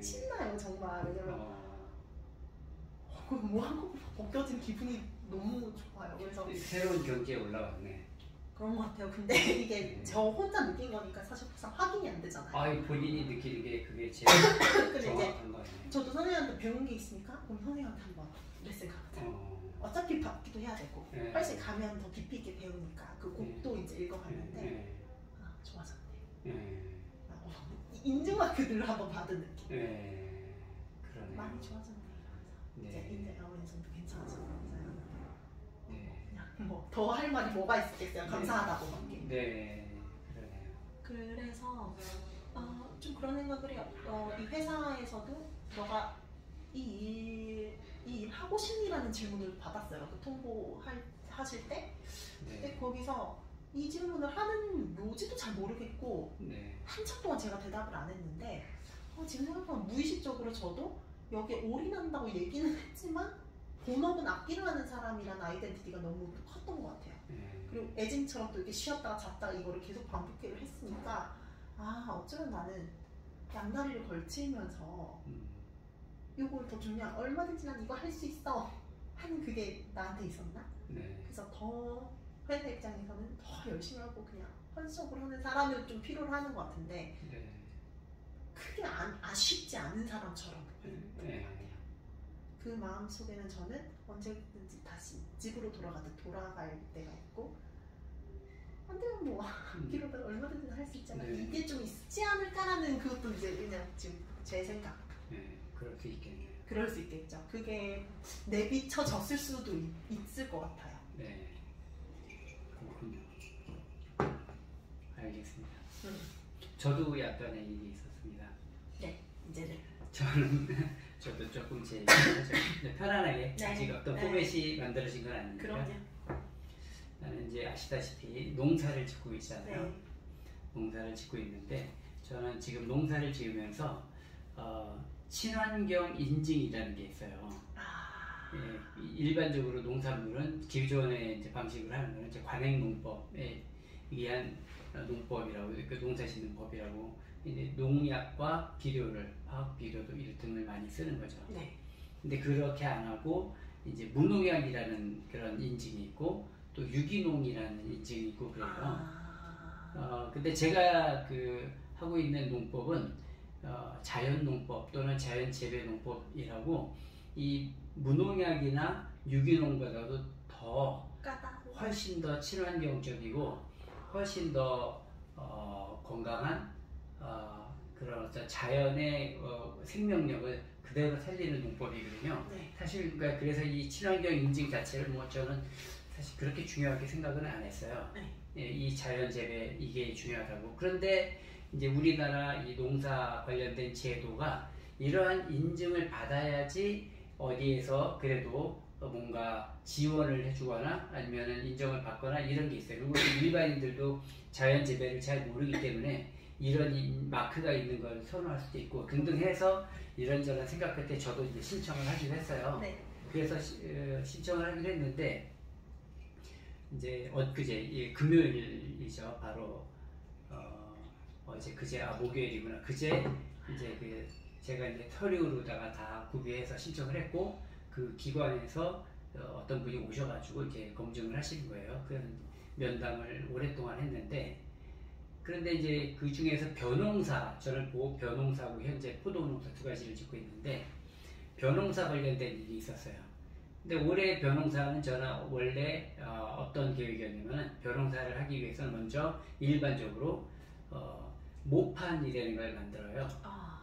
신나요, 정말. 왜냐면 뭐 한국 벗겨진 기분이 너무 좋아요. 그래서 새로운 경지에 올라왔네. 그런 것 같아요. 근데 이게 저 혼자 느낀 거니까 사실 항상 확인이 안 되잖아요. 본인이 느끼는 게 그게 제일 정확한 거예요. 저도 선생님한테 배운 게 있으니까 그럼 선생님한테 한번 레슨 가보자. 어차피 받기도 해야 되고, 훨씬 가면 더 깊이 있게 배우니까 그 곡도 이제 읽어봤는데 좋아졌네. 인증마크들을 한번 받은 느낌. 그러네요. 많이 좋아졌네요. 이제 인증아웃에서도 괜찮아졌어요. 그냥 뭐 더 할 말이 뭐가 있겠어요. 감사하다고밖에. 그러네요. 그래서 좀 그런 생각을 해요. 이 회사에서도 너가 이 일 하고 싶니라는 질문을 받았어요. 그 통보하실 때. 근데 거기서 이 질문을 하는 묘지도 잘 모르겠고, 한참 동안 제가 대답을 안 했는데, 지금 생각하면 무의식적으로 저도 여기에 올인한다고 얘기는 했지만 본업은 악기를 하는 사람이라는 아이덴티티가 너무 컸던 것 같아요. 그리고 애진처럼 또 이렇게 쉬었다가 잤다가 이거를 계속 반복해를 했으니까, 어쩌면 나는 양다리를 걸치면서 이걸 더 중요한, 얼마든지 난 이거 할 수 있어 하는 그게 나한테 있었나? 그래서 더 회사 입장에서는 더 열심히 하고 그냥 헌신적으로 하는 사람을 좀 필요로 하는 것 같은데, 크게 아쉽지 않은 사람처럼 보이는 것 같아요. 그 마음 속에는 저는 언제든지 다시 집으로 돌아갈 때가 있고, 안 되면 뭐 기록을 얼마든지 할 수 있잖아. 이게 좀 있지 않을까라는, 그것도 이제 그냥 지금 제 생각. 그럴 수 있겠네요. 그럴 수 있겠죠. 그게 내비쳐졌을 수도 있을 것 같아요. 그렇군요. 알겠습니다. 저도 약간의 일이 있었습니다. 이제는 저도 조금 제 얘기를 하죠. 편안하게. 아직 어떤 포맷이 만들어진 건 아니니까. 그럼요. 나는 이제 아시다시피 농사를 짓고 있잖아요. 농사를 짓고 있는데, 저는 지금 농사를 지으면서 친환경 인증이라는 게 있어요. 일반적으로 농산물은 기존의 이제 방식으로 하는 거는 이제 관행농법에 의한 농법이라고, 그 농사 짓는 법이라고, 이제 농약과 비료를, 화학 비료도 등을 많이 쓰는 거죠. 근데 그렇게 안 하고 이제 무농약이라는 그런 인증이 있고, 또 유기농이라는 인증이 있고 그래요. 근데 제가 하고 있는 농법은 자연 농법 또는 자연 재배 농법이라고 이 무농약이나 유기농보다도 더 훨씬 더 친환경적이고 훨씬 더 건강한 그런 자연의 생명력을 그대로 살리는 농법이거든요. 네. 사실 그러니까 그래서 이 친환경 인증 자체를 뭐 저는 사실 그렇게 중요하게 생각은 안 했어요. 네. 예, 이 자연 재배 이게 중요하다고. 그런데 이제 우리나라 이 농사 관련된 제도가 이러한 인증을 받아야지 어디에서 그래도 뭔가 지원을 해주거나 아니면은 인정을 받거나 이런 게 있어요. 그리고 일반인들도 자연 재배를 잘 모르기 때문에 이런 마크가 있는 걸 선호할 수도 있고 등등 해서 이런저런 생각할 때 저도 이제 신청을 하기로 했어요. 네. 그래서 신청을 하기로 했는데 이제 엊그제 금요일이죠. 바로 어제 그제 목요일이구나. 그제 이제 제가 이제 서류로다가 다 구비해서 신청을 했고 그 기관에서 어떤 분이 오셔가지고 이제 검증을 하시는 거예요. 그 면담을 오랫동안 했는데 그런데 이제 그 중에서 벼농사 저는 벼농사고 현재 포도농사 두 가지를 짓고 있는데 벼농사 관련된 일이 있었어요. 근데 올해 벼농사는 저는 원래 어떤 계획이었냐면 벼농사를 하기 위해서는 먼저 일반적으로 모판이라는 걸 만들어요.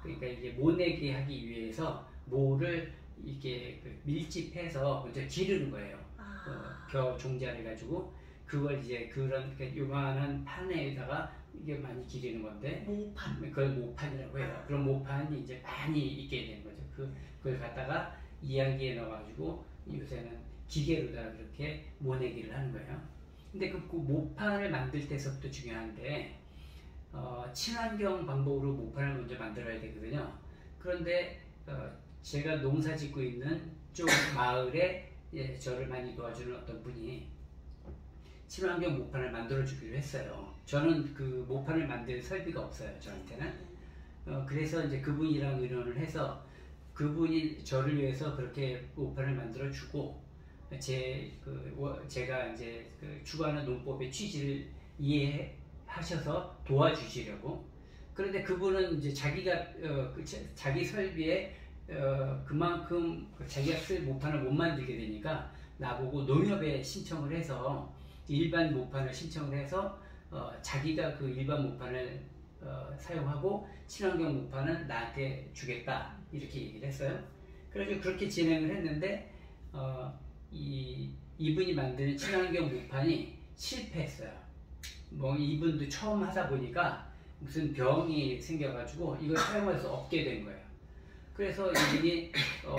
그러니까 이게 모내기 하기 위해서 모를 이렇게 밀집해서 먼저 기르는 거예요. 벼 종자를 가지고 그걸 이제 그런 요만한 판에다가 이게 많이 기르는 건데 모판. 그걸 모판이라고 해요. 그런 모판이 이제 많이 있게 되는 거죠. 그걸 갖다가 이야기에 넣어가지고 요새는 기계로다가 그렇게 모내기를 하는 거예요. 근데 그 모판을 만들 때서부터 중요한데 친환경 방법으로 모판을 먼저 만들어야 되거든요. 그런데 제가 농사 짓고 있는 쪽 마을에 저를 많이 도와주는 어떤 분이 친환경 모판을 만들어 주기로 했어요. 저는 그 모판을 만들 설비가 없어요. 저한테는. 그래서 이제 그분이랑 의논을 해서 그분이 저를 위해서 그렇게 모판을 만들어 주고 제가 이제 추구하는 농법의 취지를 이해하셔서 도와주시려고. 그런데 그분은 이제 자기가 자기 설비에 그만큼 자기가 쓸 모판을 못 만들게 되니까 나보고 농협에 신청을 해서 일반 모판을 신청을 해서 자기가 그 일반 모판을 사용하고 친환경 모판은 나한테 주겠다 이렇게 얘기를 했어요. 그래서 그렇게 진행을 했는데 이분이 만드는 친환경 모판이 실패했어요. 뭐 이분도 처음 하다 보니까 무슨 병이 생겨가지고 이걸 사용할 수 없게 된 거예요. 그래서 이분이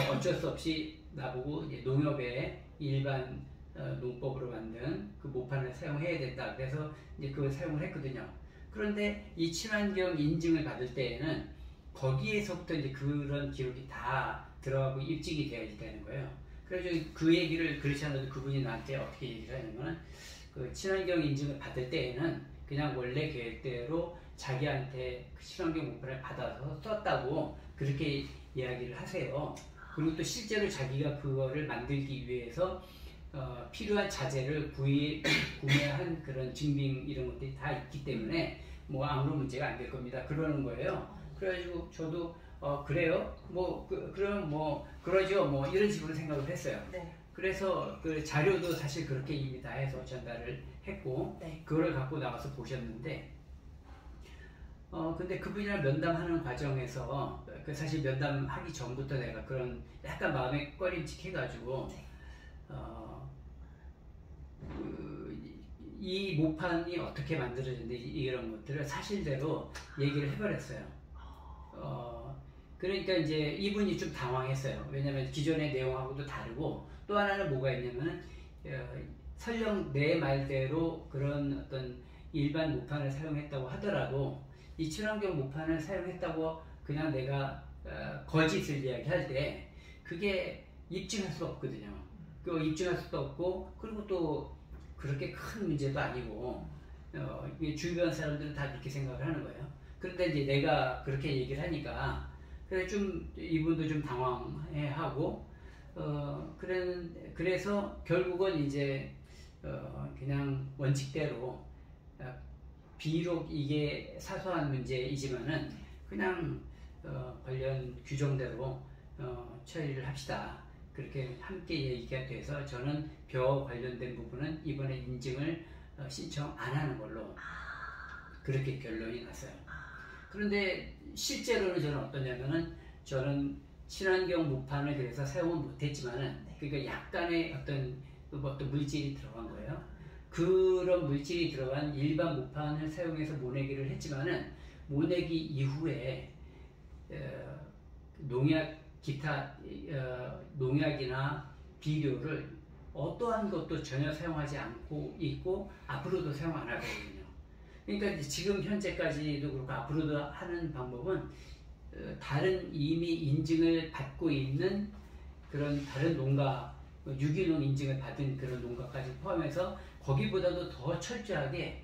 어쩔 수 없이 나보고 이제 농협에 일반 농법으로 만든 그 모판을 사용해야 된다. 그래서 이제 그걸 사용을 했거든요. 그런데 이 친환경 인증을 받을 때에는 거기에서부터 이제 그런 기록이 다 들어가고 입증이 되어야 되는 거예요. 그래서 그 얘기를 그렇지 않아도 그분이 나한테 어떻게 얘기를 하냐면 그 친환경 인증을 받을 때에는 그냥 원래 계획대로 자기한테 그 친환경 모판을 받아서 썼다고 그렇게 이야기를 하세요. 그리고 또 실제로 자기가 그거를 만들기 위해서 필요한 자재를 구매한 그런 증빙 이런 것들이 다 있기 때문에 뭐 아무런 문제가 안 될 겁니다. 그러는 거예요. 그래가지고 저도 그래요? 뭐 그럼 뭐 그러죠. 뭐 이런 식으로 생각을 했어요. 네. 그래서 그 자료도 사실 그렇게 이미 다 해서 전달을 했고 네. 그거를 갖고 나와서 보셨는데 근데 그분이랑 면담하는 과정에서 사실 면담하기 전부터 내가 그런 약간 마음에 꺼림칙해가지고 네. 이 모판이 어떻게 만들어졌는지 이런 것들을 사실대로 얘기를 해버렸어요. 그러니까 이제 이분이 좀 당황했어요. 왜냐면 기존의 내용하고도 다르고 또 하나는 뭐가 있냐면은 설령 내 말대로 그런 어떤 일반 모판을 사용했다고 하더라도 이 친환경 모판을 사용했다고 그냥 내가 거짓을 이야기할 때 그게 입증할 수가 없거든요. 그 입증할 수도 없고 그리고 또 그렇게 큰 문제도 아니고 주변 사람들은 다 그렇게 생각을 하는 거예요. 그런데 이제 내가 그렇게 얘기를 하니까 좀 이분도 좀 당황해하고 그래서 결국은 이제 그냥 원칙대로 비록 이게 사소한 문제이지만은 그냥 관련 규정대로 처리를 합시다. 그렇게 함께 얘기가 돼서 저는 벼 관련된 부분은 이번에 인증을 신청 안 하는 걸로 그렇게 결론이 났어요. 그런데 실제로는 저는 어떠냐면은 저는 친환경 무판을 그래서 사용은 못했지만은 그러니까 약간의 어떤 물질이 들어간 거예요. 그런 물질이 들어간 일반 무판을 사용해서 모내기를 했지만은 모내기 이후에 기타 농약이나 비료를 어떠한 것도 전혀 사용하지 않고 있고 앞으로도 사용 안 하거든요. 그러니까 지금 현재까지도 그렇고 앞으로도 하는 방법은 다른 이미 인증을 받고 있는 그런 다른 농가, 유기농 인증을 받은 그런 농가까지 포함해서 거기보다도 더 철저하게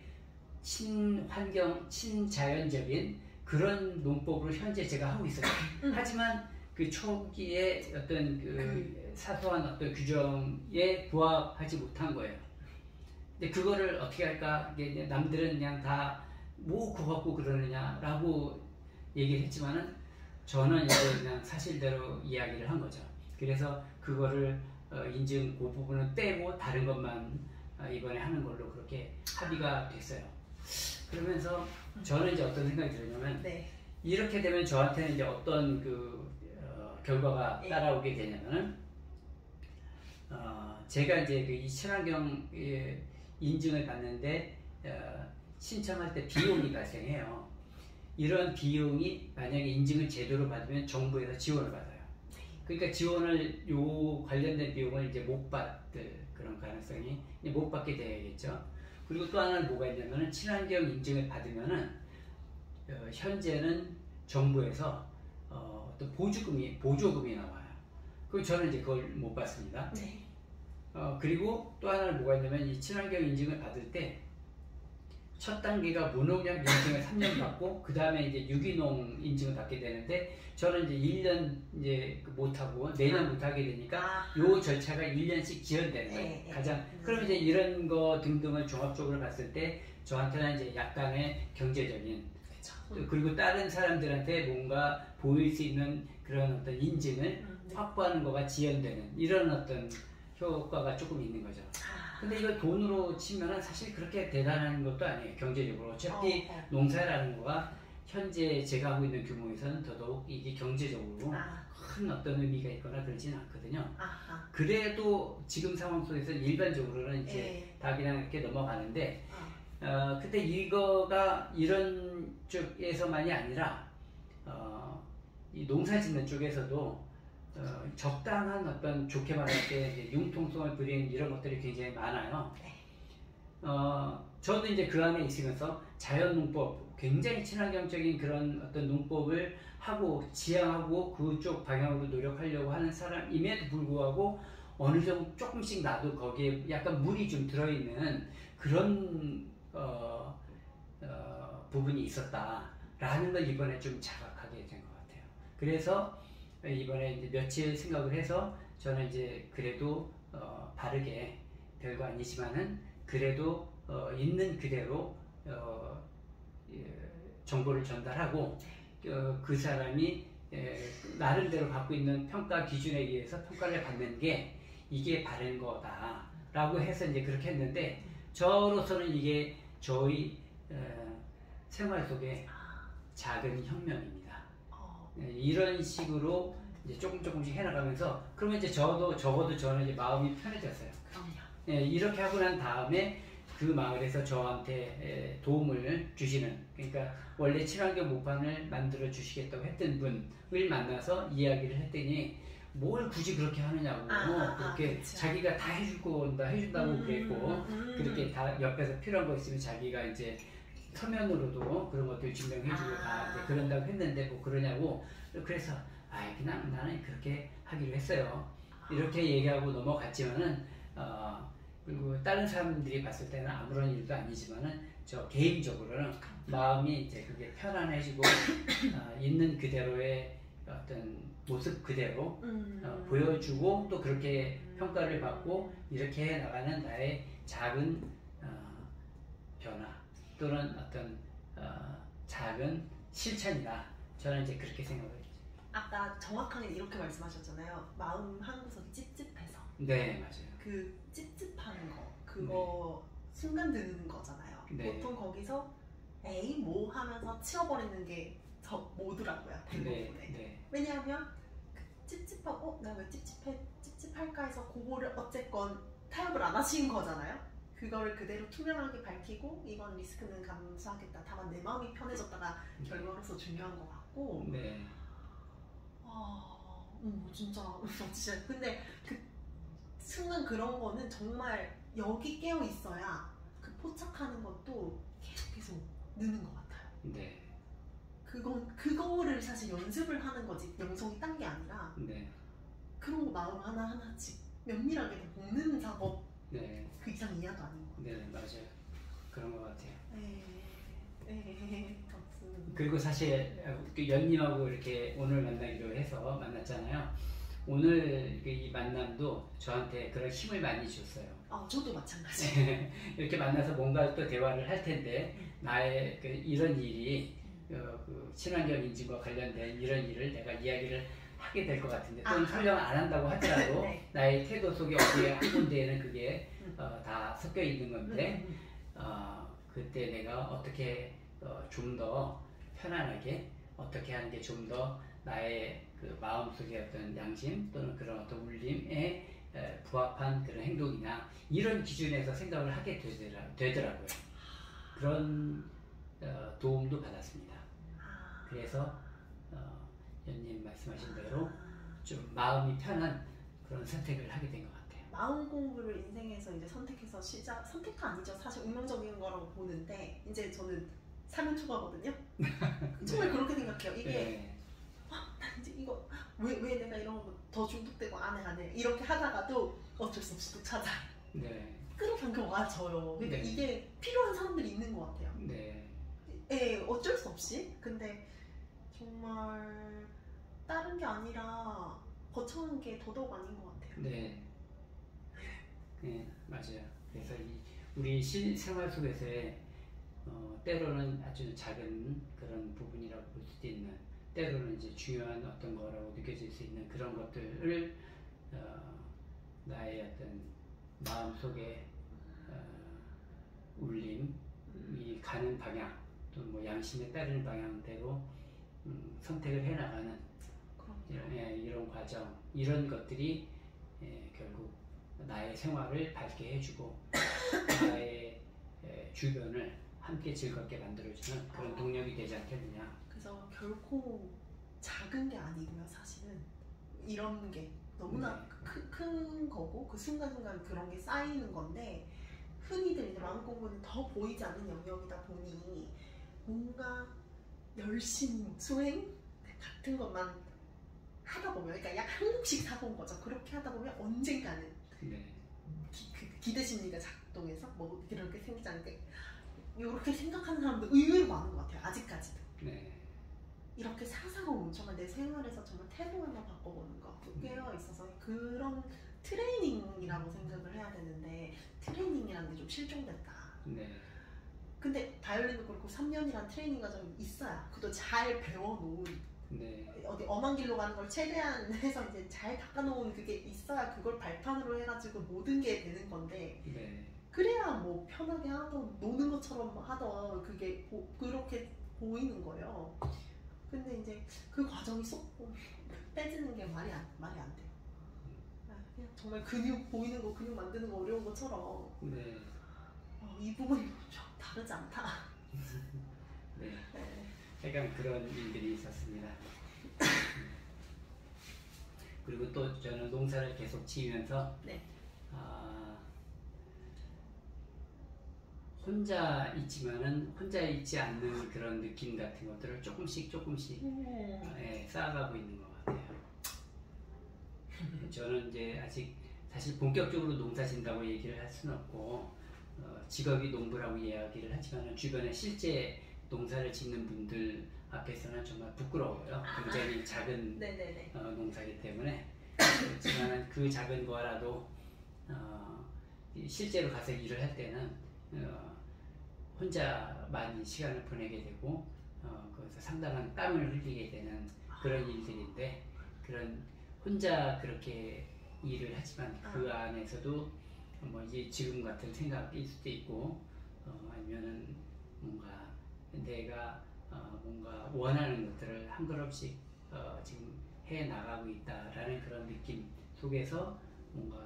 친환경, 친자연적인 그런 농법으로 현재 제가 하고 있어요. 하지만 그 초기에 어떤 그 사소한 어떤 규정에 부합하지 못한 거예요. 근데 그거를 어떻게 할까? 남들은 그냥 다 뭐 그거 갖고 그러느냐라고 얘기를 했지만은 저는 이제 그냥 사실대로 이야기를 한 거죠. 그래서 그거를 인증 그 부분은 빼고 다른 것만 이번에 하는 걸로 그렇게 합의가 됐어요. 그러면서 저는 이제 어떤 생각이 들냐면 이렇게 되면 저한테는 이제 어떤 그 결과가 따라오게 되냐면은 제가 이제 그 이 친환경 인증을 받는데 신청할 때 비용이 발생해요. 이런 비용이 만약에 인증을 제대로 받으면 정부에서 지원을 받아요. 그러니까 지원을 요 관련된 비용을 이제 못 받을 그런 가능성이 못 받게 되겠죠. 그리고 또 하나는 뭐가 있냐면은 친환경 인증을 받으면은 현재는 정부에서 어떤 보조금이 나와요. 그럼 저는 이제 그걸 못 받습니다. 그리고 또 하나는 뭐가 있냐면 이 친환경 인증을 받을 때 첫 단계가 무농약 인증을 3년 받고 그 다음에 이제 유기농 인증을 받게 되는데 저는 이제 1년 이제 못하고 내년 못하게 되니까 요 절차가 1년씩 지연되는 거예요. 가장 그럼 이제 이런 거 등등을 종합적으로 봤을 때 저한테는 이제 약간의 경제적인 그리고 다른 사람들한테 뭔가 보일 수 있는 그런 어떤 인증을 확보하는 거가 지연되는 이런 어떤 효과가 조금 있는 거죠. 근데 이걸 돈으로 치면은 사실 그렇게 대단한 것도 아니에요. 경제적으로. 어차피 농사라는 거가 현재 제가 하고 있는 규모에서는 더더욱 이게 경제적으로 큰 어떤 의미가 있거나 그러지는 않거든요. 그래도 지금 상황 속에서 일반적으로는 이제 다 그냥 이렇게 넘어가는데 근데 이거가 이런 쪽에서만이 아니라 이 농사 짓는 쪽에서도 적당한 어떤 좋게 말할 때 융통성을 부리는 이런 것들이 굉장히 많아요. 저도 이제 그 안에 있으면서 자연농법, 굉장히 친환경적인 그런 어떤 농법을 하고 지향하고 그쪽 방향으로 노력하려고 하는 사람임에도 불구하고 어느 정도 조금씩 나도 거기에 약간 물이 좀 들어있는 그런 부분이 있었다라는 걸 이번에 좀 자각하게 된 것 같아요. 그래서 이번에 이제 며칠 생각을 해서 저는 이제 그래도 바르게 별거 아니지만은 그래도 있는 그대로 정보를 전달하고 그 사람이 나름대로 갖고 있는 평가 기준에 의해서 평가를 받는 게 이게 바른 거다라고 해서 이제 그렇게 했는데 저로서는 이게 저희 생활 속에 작은 혁명입니다. 이런 식으로 이제 조금씩 해나가면서 그러면 이제 적어도 저는 이제 마음이 편해졌어요. 이렇게 하고 난 다음에 그 마을에서 저한테 도움을 주시는 그러니까 원래 친환경 모판을 만들어 주시겠다고 했던 분을 만나서 이야기를 했더니 뭘 굳이 그렇게 하느냐고 그렇게 자기가 다 해준다고 그랬고 그렇게 다 옆에서 필요한 거 있으면 자기가 이제 서면으로도 그런 것들 증명해주고 다 이제 그런다고 했는데 뭐 그러냐고 그래서 그냥 나는 그렇게 하기로 했어요. 이렇게 얘기하고 넘어갔지만은 그리고 다른 사람들이 봤을 때는 아무런 일도 아니지만은 저 개인적으로는 마음이 이제 그게 편안해지고 있는 그대로의 어떤 모습 그대로 보여주고 또 그렇게 평가를 받고 이렇게 해 나가는 나의 작은 변화 또는 어떤 작은 실천이다 저는 이제 그렇게 생각을 했죠. 아까 정확하게 이렇게 말씀하셨잖아요. 마음 한 구석이 찝찝해서. 네, 맞아요. 그 찝찝한 거, 그거 네. 순간 드는 거잖아요. 네. 보통 거기서 에이 뭐 하면서 치워버리는 게 저 뭐더라고요. 대부분에. 네. 네. 왜냐하면 그 찝찝하고 나 왜 찝찝할까 해서 그거를 어쨌건 타협을 안 하신 거잖아요. 그거를 그대로 투명하게 밝히고 이건 리스크는 감수하겠다. 다만 내 마음이 편해졌다가 결과로서 중요한 것 같고. 네. 진짜 근데 그 순간 그런 거는 정말 여기 깨어 있어야 그 포착하는 것도 계속 느는 것 같아요. 네. 그거를 사실 연습을 하는 거지 영성이 딴 게 아니라. 네. 그런 거 마음 하나씩 면밀하게 볶는 작업. 네. 그 이상 이하도 아닌 것 같아요. 네, 맞아요. 그런 것 같아요. 네. 그리고 사실 연님하고 이렇게 오늘 만나기로 해서 만났잖아요. 오늘 이 만남도 저한테 그런 힘을 많이 줬어요. 저도 마찬가지. 이렇게 만나서 뭔가 또 대화를 할 텐데 나의 이런 일이 그 친환경 인증과 관련된 이런 일을 내가 이야기를 하게 될 것 같은데 또는 설명 안 한다고 하더라도 네. 나의 태도 속에 어디에 한 군데에는 그게 다 섞여 있는 건데 그때 내가 어떻게 좀 더 편안하게 어떻게 하는 게 좀 더 나의 그 마음속의 어떤 양심 또는 그런 어떤 울림에 부합한 그런 행동이나 이런 기준에서 생각을 하게 되더라고요. 그런 도움도 받았습니다. 그래서 연님 말씀하신 대로 좀 마음이 편한 그런 선택을 하게 된 것 같아요. 마음 공부를 인생에서 이제 선택해서 선택도 아니죠. 사실 운명적인 거라고 보는데 이제 저는 3년 초과거든요. 정말 그렇게 생각해요. 이게 네. 나 이제 이거 왜 내가 이런 거 더 중독되고 안 해 이렇게 하다가도 어쩔 수 없이 또 찾아. 네. 끌어당겨 와져요. 그러니까 네. 이게 필요한 사람들이 있는 것 같아요. 네. 어쩔 수 없이. 근데 정말 다른 게 아니라 거창한 게 더더욱 아닌 것 같아요. 네. 네, 맞아요. 그래서 우리 실생활 속에서의 때로는 아주 작은 그런 부분이라고 볼 수도 있는, 때로는 이제 중요한 어떤 거라고 느껴질 수 있는 그런 것들을 나의 어떤 마음속에 울림이 가는 방향 또는 뭐 양심에 따르는 방향대로 선택을 해나가는 이런 과정, 이런 것들이 결국 나의 생활을 밝게 해주고 나의 주변을 함께 즐겁게 만들어주는 그런 동력이 되지 않겠느냐. 그래서 결코 작은 게 아니고요. 사실은 이런 게 너무나 큰 거고 그 순간순간 그런 게 쌓이는 건데 흔히들 이제 마음 공부는 더 보이지 않는 영역이다 보니 뭔가 열심히 수행 같은 것만 하다 보면, 그러니까 약 한국식 사고인 거죠. 그렇게 하다 보면 언젠가는 기대 심리가 작동해서 뭐 이렇게 생기지 않을까, 이렇게 생각하는 사람도 의외로 많은 것 같아요. 아직까지도. 네. 이렇게 사사로운 정말 내 생활에서 정말 태도 하나 바꿔보는 거 깨어 있어서 그런 트레이닝이라고 생각을 해야 되는데 트레이닝이라는 게 좀 실종됐다. 네. 근데 바이올린도 그렇고 3년이란 트레이닝 과정이 있어야 그것도 잘 배워놓은 네. 어디 엄한 길로 가는 걸 최대한 해서 이제 잘 닦아놓은 그게 있어야 그걸 발판으로 해가지고 모든 게 되는 건데 네. 그래야 뭐 편하게 하던 노는 것처럼 하던 그게 그렇게 보이는 거예요. 근데 이제 그 과정이 쏙 빼지는 게 말이 안 돼요. 그냥 정말 근육 보이는 거, 근육 만드는 거 어려운 것처럼 네. 이 부분이 좀 다르지 않다. 네. 네. 약간 그런 일들이 있었습니다. 그리고 또 저는 농사를 계속 지으면서 네. 혼자 있지만은 혼자 있지 않는 그런 느낌 같은 것들을 조금씩 쌓아가고 있는 것 같아요. 저는 이제 아직 사실 본격적으로 농사 짓는다고 얘기를 할 수는 없고 직업이 농부라고 이야기를 하지만 주변에 실제 농사를 짓는 분들 앞에서는 정말 부끄러워요. 굉장히 작은 농사이기 때문에. 그렇지만 그 작은 거라도 실제로 가서 일을 할 때는 혼자 많이 시간을 보내게 되고 그래서 상당한 땀을 흘리게 되는 그런 일들인데, 그런 혼자 그렇게 일을 하지만 그 안에서도 뭐 이제 지금 같은 생각일 수도 있고, 아니면은 뭔가 내가 뭔가 원하는 것들을 한 걸음씩 지금 해 나가고 있다라는 그런 느낌 속에서 뭔가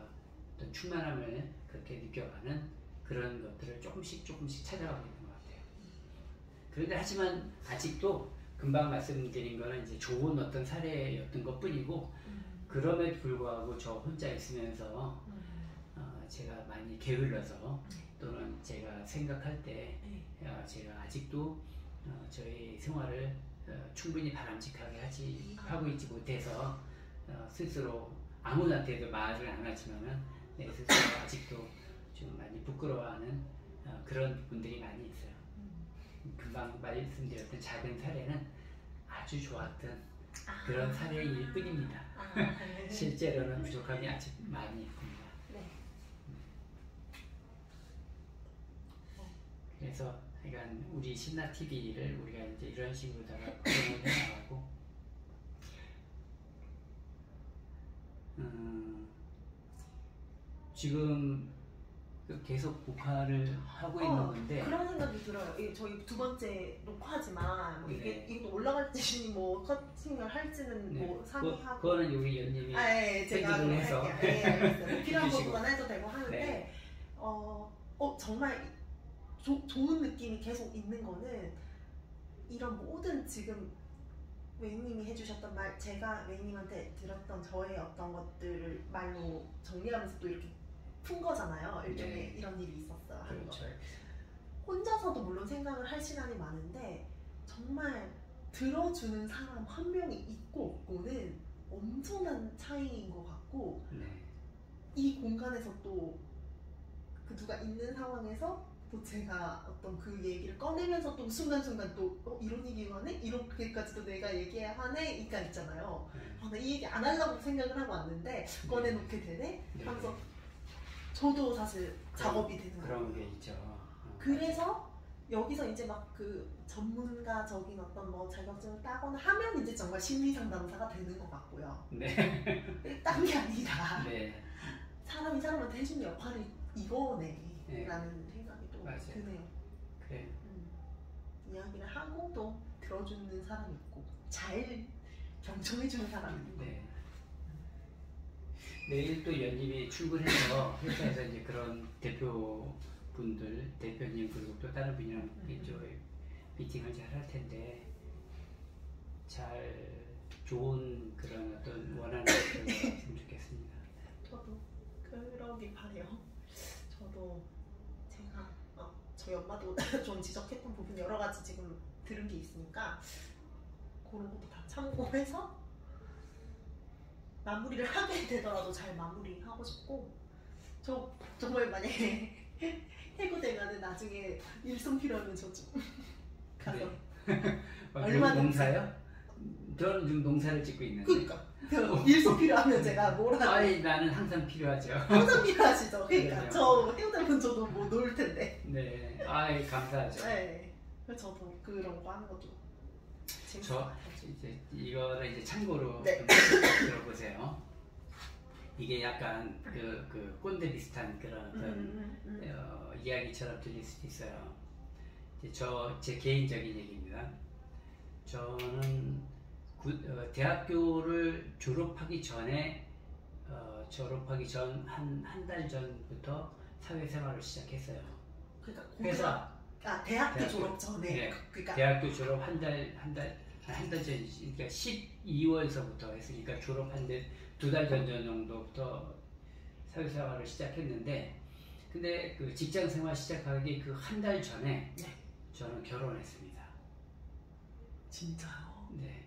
어떤 충만함을 그렇게 느껴가는 그런 것들을 조금씩 찾아가고 있는 것 같아요. 그런데 하지만 아직도 금방 말씀드린 거는 이제 좋은 어떤 사례였던 것 뿐이고, 그럼에도 불구하고 저 혼자 있으면서 제가 많이 게을러서, 또는 제가 생각할 때 제가 아직도 저희 생활을 충분히 바람직하게 하고 있지 못해서 스스로 아무한테도 말을 안 하지만은 내 스스로 아직도 좀 많이 부끄러워하는 그런 분들이 많이 있어요. 금방 말씀드렸던 작은 사례는 아주 좋았던 그런 사례일 뿐입니다. 실제로는 부족함이 아직 많이 있습니다. 네. 그래서 그러니까 우리 신나 TV를 우리가 이제 이런 식으로다가 구성을 해나가고, 지금 계속 녹화를 하고 있는 건데, 그런 생각이 들어요. 이게 저희 두 번째 녹화지만 뭐 이게 이것도 올라갈지 뭐 커팅을 할지는 뭐 상의하고, 그거는 여기 연님이 제가 해서 알겠어요. 필요한 부분만 해도 되고 하는데, 정말 좋은 느낌이 계속 있는 거는, 이런 모든 지금 웨이님이 해주셨던 말, 제가 웨이님한테 들었던 저의 어떤 것들을 말로 정리하면서 또 이렇게 푼 거잖아요. 일종의 이런 일이 있었어요. 그렇죠. 혼자서도 물론 생각을 할 시간이 많은데, 정말 들어주는 사람 한 명이 있고 없고는 엄청난 차이인 것 같고, 이 공간에서 또 그 누가 있는 상황에서 또 제가 어떤 그 얘기를 꺼내면서 또 순간순간 또 이런 얘기가 하네? 이렇게까지도 내가 얘기해야 하네? 이가 있잖아요. 나 이 얘기 안 하려고 생각을 하고 왔는데 꺼내놓게 되네? 하면서 저도 사실 작업이 되는 거예요. 그런 게 있죠. 그래서 여기서 이제 막 그 전문가적인 어떤 뭐 자격증을 따거나 하면 이제 정말 심리상담사가 되는 것 같고요. 딴 게 아니라 사람이 사람한테 해주는 역할이 이거네 라는 생각이 또 드네요. 그래. 이야기를 하고 또 들어주는 사람이 있고 잘 경청해주는 사람이 있고. 내일 또 연님이 출근해서 회사에서 이제 그런 대표분들, 대표님 그리고 또 다른 분이랑 미팅을 잘 할 텐데, 잘 좋은 그런 어떤 원하는 것들을 했으면 좋겠습니다. 저도 그러길 바래요. 저도 제가 저희 엄마도 좀 지적했던 부분 여러 가지 지금 들은 게 있으니까 그런 것도 다 참고해서 마무리를 하게 되더라도 잘 마무리하고 싶고, 저 정말 만약에 해고되면은 나중에 일손 필요하면 저 좀 가서 얼마나 농사요? 저는 지금 농사를 짓고 있는데. 그러니까 일손 필요하면 제가 뭐라도. 아니 나는 항상 필요하죠. 항상 필요하시죠. 그러니까 저 해고되면 저도 뭐 놀 텐데. 네, 아이 감사하죠. 네, 그래서 저도 그런 거 하는 것도 재밌을 것 같아요. 이제 이거를 이제 참고로 들어보세요. 이게 약간 그 꼰대 비슷한 그런 어떤 이야기처럼 들릴 수도 있어요. 제 개인적인 얘기입니다. 저는 대학교를 졸업하기 전 한 달 전부터 사회생활을 시작했어요. 그러니까 회사. 대학교 졸업 전에. 그러니까 대학교 졸업 한 달 전, 그러니까 12월서부터 했으니까 졸업한 데 2달 전 정도부터 사회생활을 시작했는데, 근데 그 직장생활 시작하기 그 한 달 전에 저는 결혼했습니다. 진짜요? 네.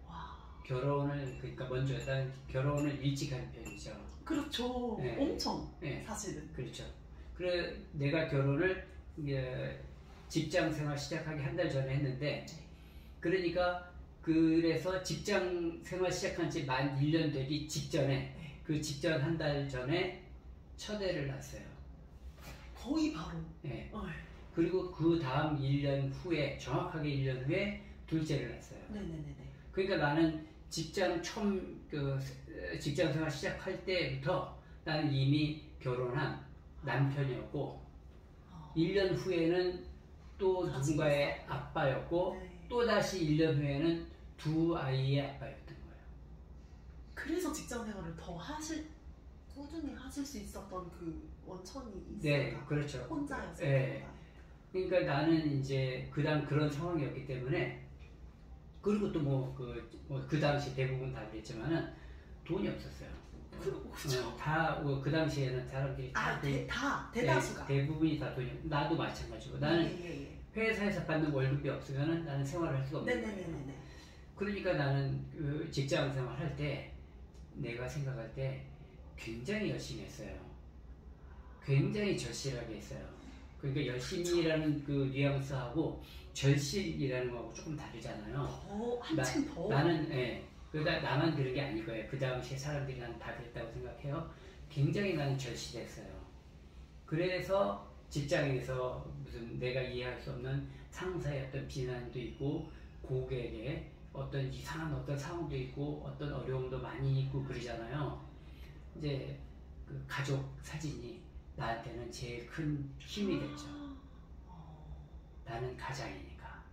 와. 그러니까 먼저 일단 결혼을 일찍 한 편이죠. 그렇죠. 엄청. 사실은. 그렇죠. 그래 내가 결혼을 직장생활 시작하기 한 달 전에 했는데, 그러니까 그래서 직장생활 시작한 지 만 1년 되기 직전에, 그 직전 한 달 전에 첫 애를 낳았어요. 거의 바로. 그리고 그 다음 1년 후에, 정확하게 1년 후에 둘째를 낳았어요. 네네네. 그러니까 나는 처음 직장 생활 시작할 때부터 나는 이미 결혼한 남편이었고 1년 후에는 또 누군가의 아빠였고 네. 또 다시 1년 후에는 두 아이의 아빠였던 거예요. 그래서 직장 생활을 더 꾸준히 하실 수 있었던 그 원천이 있었나? 네, 그렇죠. 혼자였어요. 네. 그러니까 나는 이제 그런 상황이었기 때문에 그리고 또 그 당시 대부분 다 그랬지만은 돈이 없었어요. 그렇죠. 그 당시에는 사람들이 대다수가 대부분이 다 돈이 나도 마찬가지고 나는 회사에서 받는 월급이 없으면은 나는 생활을 할 수가 없는 거예요. 그러니까 나는 그 직장 생활 할 때 내가 생각할 때 굉장히 열심히 했어요. 굉장히 절실하게 했어요. 그러니까 열심히라는 그 뉘앙스하고 절실이라는 거하고 조금 다르잖아요. 한층 더. 나는 그러다 나만 그런 게 아닐 거예요. 그 당시에 사람들이 나는 다 그랬다고 생각해요. 굉장히 나는 절실했어요. 그래서 직장에서 무슨 내가 이해할 수 없는 상사의 어떤 비난도 있고 고객의 어떤 이상한 어떤 상황도 있고 어떤 어려움도 많이 있고 그러잖아요. 이제 그 가족 사진이 나한테는 제일 큰 힘이 됐죠. 나는 가장이니까.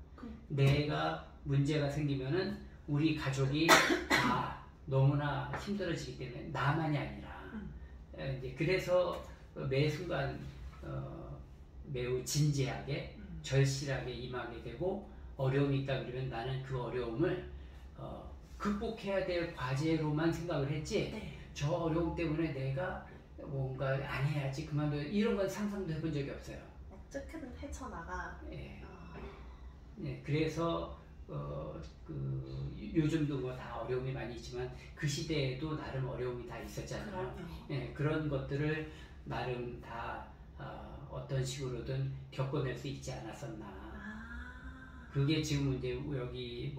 내가 문제가 생기면은 우리 가족이 다 너무나 힘들어지기 때문에 나만이 아니라 이제 그래서 매 순간 매우 진지하게 절실하게 임하게 되고 어려움이 있다 그러면 나는 그 어려움을 극복해야 될 과제로만 생각을 했지 저 어려움 때문에 내가 뭔가 안 해야지 그만둬 이런 건 상상도 해본 적이 없어요. 어떻게든 헤쳐나가. 그래서 요즘도 뭐 다 어려움이 많이 있지만 그 시대에도 나름 어려움이 다 있었잖아요. 그런 것들을 나름 다 어떤 식으로든 겪어낼 수 있지 않았었나. 그게 지금 이제 여기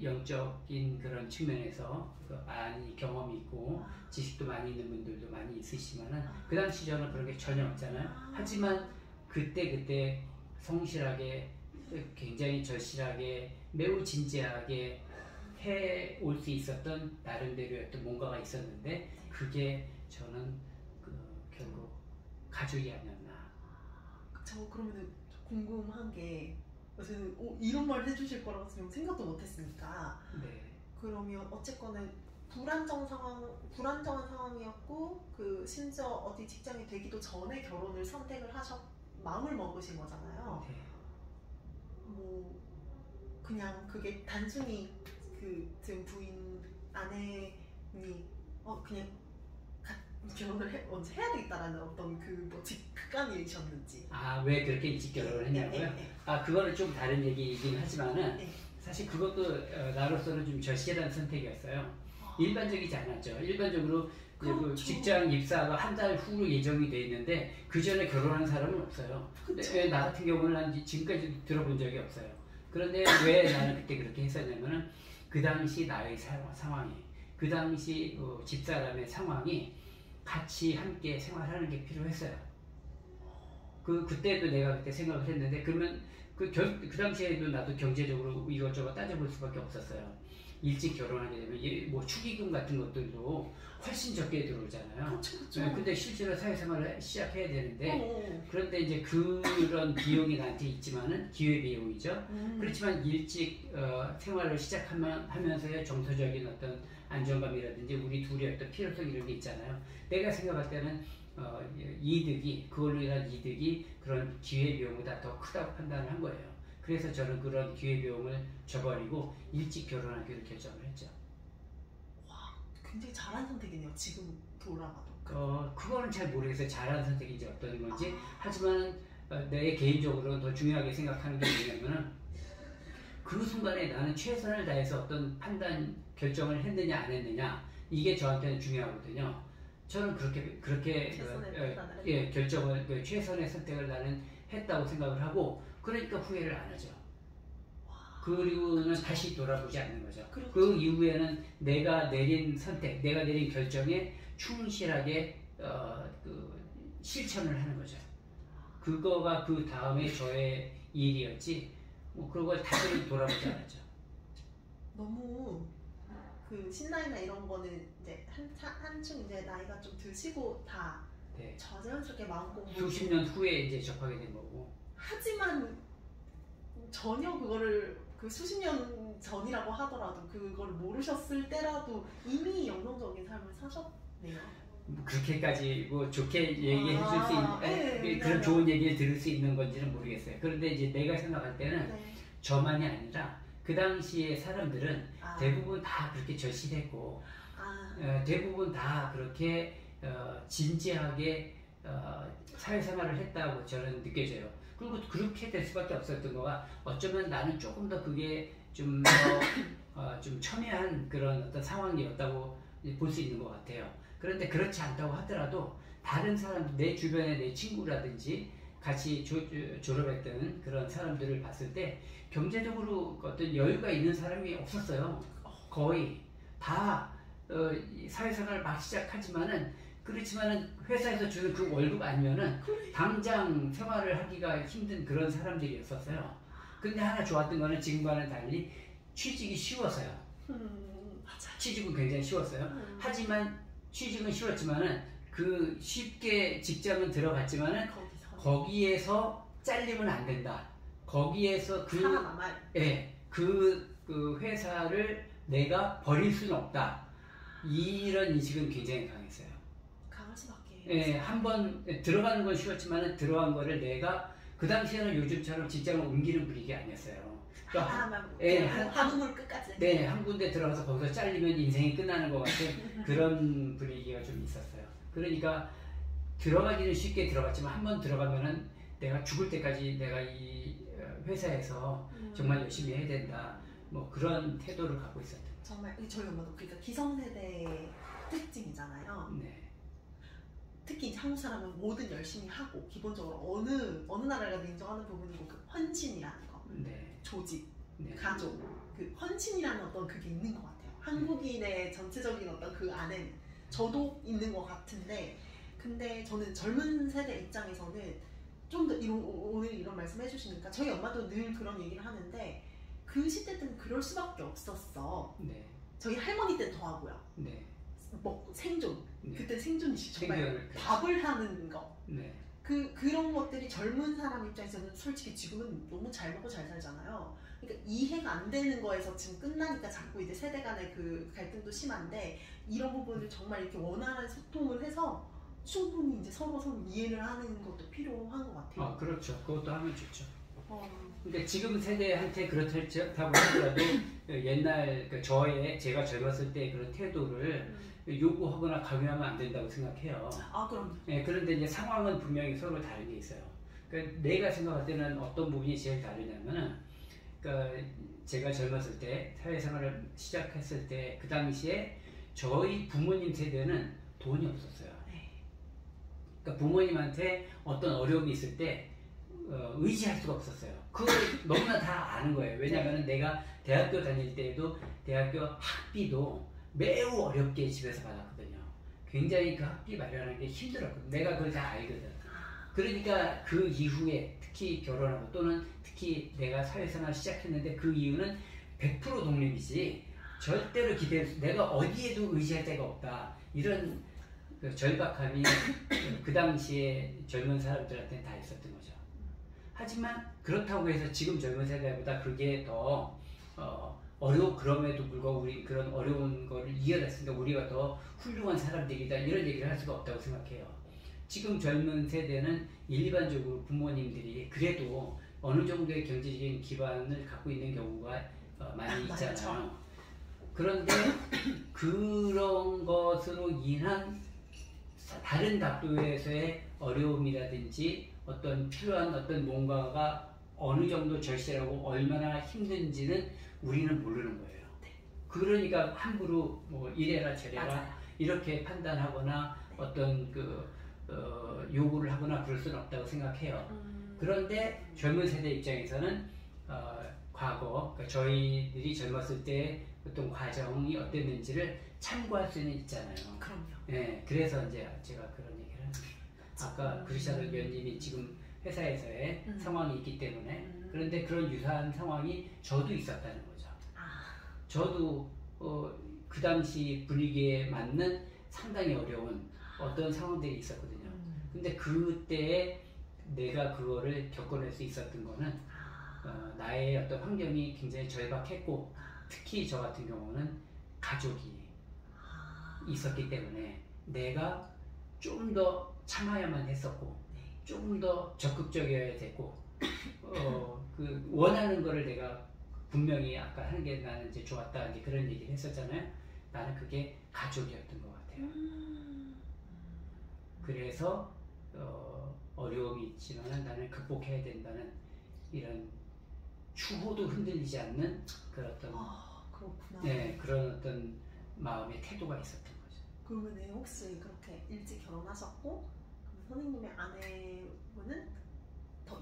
영적인 그런 측면에서 많이 경험이 있고 지식도 많이 있는 분들도 많이 있으시지만은 그 당시 저는 그런 게 전혀 없잖아요. 하지만 그때 성실하게 굉장히 절실하게 매우 진지하게 해올 수 있었던 나름대로의 어떤 뭔가가 있었는데 그게 저는 결국 가족이 아니었나. 저 그러면 궁금한 게 저는 이런 말 해주실 거라고 생각도 못했으니까. 그러면 어쨌거나 불안정한 상황이었고 심지어 어디 직장이 되기도 전에 결혼을 선택을 마음을 먹으신 거잖아요. 그냥 그게 단순히 지금 부인 아내니 그냥 결혼을 먼저 해야 되겠다라는 어떤 직감이셨는지. 왜 그렇게 일찍 결혼을 했냐고요? 그거는 좀 다른 얘기이긴 하지만은 사실 그것도 나로서는 좀 절실한 선택이었어요. 일반적이지 않았죠. 일반적으로 그 직장 입사가 한 달 후로 예정이 돼 있는데 그 전에 결혼한 사람은 없어요. 근데 나 같은 경우는 난 지금까지 들어본 적이 없어요. 그런데 왜 나는 그때 그렇게 했었냐면은 그 당시 나의 상황이 그 당시 집사람의 상황이 같이 함께 생활하는 게 필요했어요. 그때도 내가 그때 생각을 했는데 그러면 그 당시에도 나도 경제적으로 이것저것 따져볼 수밖에 없었어요. 일찍 결혼하게 되면 뭐 축의금 같은 것들도 훨씬 적게 들어오잖아요. 근데 실제로 사회생활을 시작해야 되는데 그런데 이제 그런 비용이 나한테 있지만은 기회비용이죠. 그렇지만 일찍 생활을 시작하면서의 정서적인 어떤 안정감이라든지 우리 둘의 어떤 필요성 이런 게 있잖아요. 내가 생각할 때는 그걸로 인한 이득이 그런 기회비용보다 더 크다고 판단을 한 거예요. 그래서 저는 그런 기회비용을 저버리고 일찍 결혼하기로 결정을 했죠. 와, 굉장히 잘한 선택이네요. 지금 돌아봐도. 그거는 잘 모르겠어요. 잘한 선택인지 어떤 건지. 하지만 내 개인적으로 더 중요하게 생각하는 게 뭐냐면은 그 순간에 나는 최선을 다해서 어떤 결정을 했느냐 안 했느냐 이게 저한테는 중요하거든요. 저는 그렇게 결정을 최선의 선택을 나는 했다고 생각을 하고 그러니까 후회를 안 하죠. 그리고는 다시 돌아보지 않는 거죠. 그 이후에는 내가 내린 선택, 내가 내린 결정에 충실하게 실천을 하는 거죠. 그거가 그 다음에 저의 일이었지 뭐 그런 걸 다시 돌아보지 않았죠. 너무 그 신나이나 이런 거는 이제 한층 이제 나이가 좀 드시고 다 네. 자연스럽게 마음공부 수십 년 후에 이제 접하게 된 거고. 하지만 전혀 그거를 그 수십 년 전이라고 하더라도 그걸 모르셨을 때라도 이미 영성적인 삶을 사셨네요. 그렇게까지 뭐 좋게 얘기해 줄 수 있는 네, 그런 좋은 얘기를 들을 수 있는 건지는 모르겠어요. 그런데 이제 내가 생각할 때는 네. 저만이 아니라 그 당시에 사람들은 대부분 다 그렇게 절실했고 대부분 다 그렇게 진지하게 사회생활을 했다고 저는 느껴져요. 그리고 그렇게 될 수밖에 없었던 거가 어쩌면 나는 조금 더 그게 좀 더 좀 첨예한 그런 어떤 상황이었다고 볼 수 있는 것 같아요. 그런데 그렇지 않다고 하더라도 다른 사람들, 내 주변의 내 친구라든지 같이 졸업했던 그런 사람들을 봤을 때 경제적으로 어떤 여유가 있는 사람이 없었어요. 거의 다 사회생활을 막 시작하지만은 그렇지만은 회사에서 주는 그 월급 아니면은 당장 생활을 하기가 힘든 그런 사람들이었었어요. 근데 하나 좋았던 거는 지금과는 달리 취직이 쉬웠어요. 취직은 굉장히 쉬웠어요. 하지만 취직은 쉬웠지만은 그 쉽게 직장은 들어갔지만은 거기에서 잘리면 안 된다. 거기에서 그 회사를 내가 버릴 수는 없다. 이런 인식은 굉장히 강했어요. 강할 수밖에. 예, 한번 들어가는 건 쉬웠지만은 들어간 거를 내가 그 당시에는 요즘처럼 직장을 옮기는 분위기 아니었어요. 한 우물 끝까지. 네, 한 군데 들어가서 거기서 잘리면 인생이 끝나는 것 같은 그런 분위기가 좀 있었어요. 그러니까 들어가기는 쉽게 들어갔지만 한번 들어가면은 내가 죽을 때까지 내가 이 회사에서 정말 열심히 해야 된다. 뭐 그런 태도를 갖고 있었던. 정말 저희 엄마도 그러니까 기성세대 특징이잖아요. 네. 특히 한국 사람은 뭐든 열심히 하고 기본적으로 어느 나라가 인정하는 부분이고 그 헌신이라는 거, 네. 조직, 네. 가족, 그 헌신이라는 어떤 그게 있는 것 같아요. 한국인의 전체적인 어떤 그 안에 저도 있는 것 같은데, 근데 저는 젊은 세대 입장에서는 좀 더 오늘 이런 말씀 해주시니까 저희 엄마도 늘 그런 얘기를 하는데 그 시대 때는 그럴 수밖에 없었어. 네. 저희 할머니 때는 더 하고요. 네. 생존. 네. 그때 생존이시 정말 밥을 하는 거. 네. 그런 것들이 젊은 사람 입장에서는 솔직히 지금은 너무 잘 먹고 잘 살잖아요. 그러니까 이해가 안 되는 거에서 지금 끝나니까 자꾸 이제 세대 간의 그 갈등도 심한데 이런 부분을 정말 이렇게 원활한 소통을 해서 충분히 이제 서로 이해를 하는 것도 필요한 것 같아요. 그렇죠. 그것도 하면 좋죠. 근데 지금 세대한테 그렇다고 하더라도 옛날 제가 젊었을 때 그런 태도를 요구하거나 강요하면 안 된다고 생각해요. 그럼요. 네, 그런데 이제 상황은 분명히 서로 다른 게 있어요. 그러니까 내가 생각할 때는 어떤 부분이 제일 다르냐면은, 그러니까 제가 젊었을 때 사회생활을 시작했을 때 그 당시에 저희 부모님 세대는 돈이 없었어요. 그러니까 부모님한테 어떤 어려움이 있을 때 의지할 수가 없었어요. 그걸 너무나 다 아는 거예요. 왜냐하면 내가 대학교 다닐 때에도 대학교 학비도 매우 어렵게 집에서 받았거든요. 굉장히 그 학비 마련하는 게 힘들었거든요. 내가 그걸 다 알거든. 그러니까 그 이후에 특히 결혼하고 또는 특히 내가 사회생활 시작했는데 그 이유는 100% 독립이지 절대로 내가 어디에도 의지할 데가 없다. 이런 그 절박함이 그 당시에 젊은 사람들한테는 다 있었던 거죠. 하지만 그렇다고 해서 지금 젊은 세대보다 그게 더 그럼에도 불구하고 우리 그런 어려운 거를 이겨냈으니까 우리가 더 훌륭한 사람들이다 이런 얘기를 할 수가 없다고 생각해요. 지금 젊은 세대는 일반적으로 부모님들이 그래도 어느 정도의 경제적인 기반을 갖고 있는 경우가 많이 있잖아요. 그런데 그런 것으로 인한 다른 각도에서의 어려움이라든지 어떤 필요한 어떤 뭔가가 어느 정도 절실하고 얼마나 힘든지는 우리는 모르는 거예요. 그러니까 함부로 뭐 이래라 저래라 이렇게 판단하거나 어떤 요구를 하거나 그럴 수는 없다고 생각해요. 그런데 젊은 세대 입장에서는 과거 그러니까 저희들이 젊었을 때 어떤 과정이 어땠는지를 참고할 수는 있잖아요. 그럼요. 네, 그래서 이제 제가 그런 얘기를 합니다. 아까 그리샤도 위원님이 지금 회사에서의 상황이 있기 때문에 그런데 그런 유사한 상황이 저도 있었다는 거죠. 저도 그 당시 분위기에 맞는 상당히 어려운 어떤 상황들이 있었거든요. 근데 그때 내가 그거를 겪어낼 수 있었던 거는 나의 어떤 환경이 굉장히 절박했고, 특히 저 같은 경우는 가족이 있었기 때문에 내가 좀 더 참아야만 했었고, 조금 더 적극적이어야 됐고, 그 원하는 거를 내가 분명히 아까 하는 게 나는 이제 좋았다, 이제 그런 얘기를 했었잖아요. 나는 그게 가족이었던 것 같아요. 그래서 어려움이 있지만 나는 극복해야 된다는 이런 추호도 흔들리지 않는 그런 어떤 그렇구나. 네, 그런 어떤 마음의 태도가 있었던 거죠. 그러면 혹시 그렇게 일찍 결혼하셨고 선생님의 아내분은 더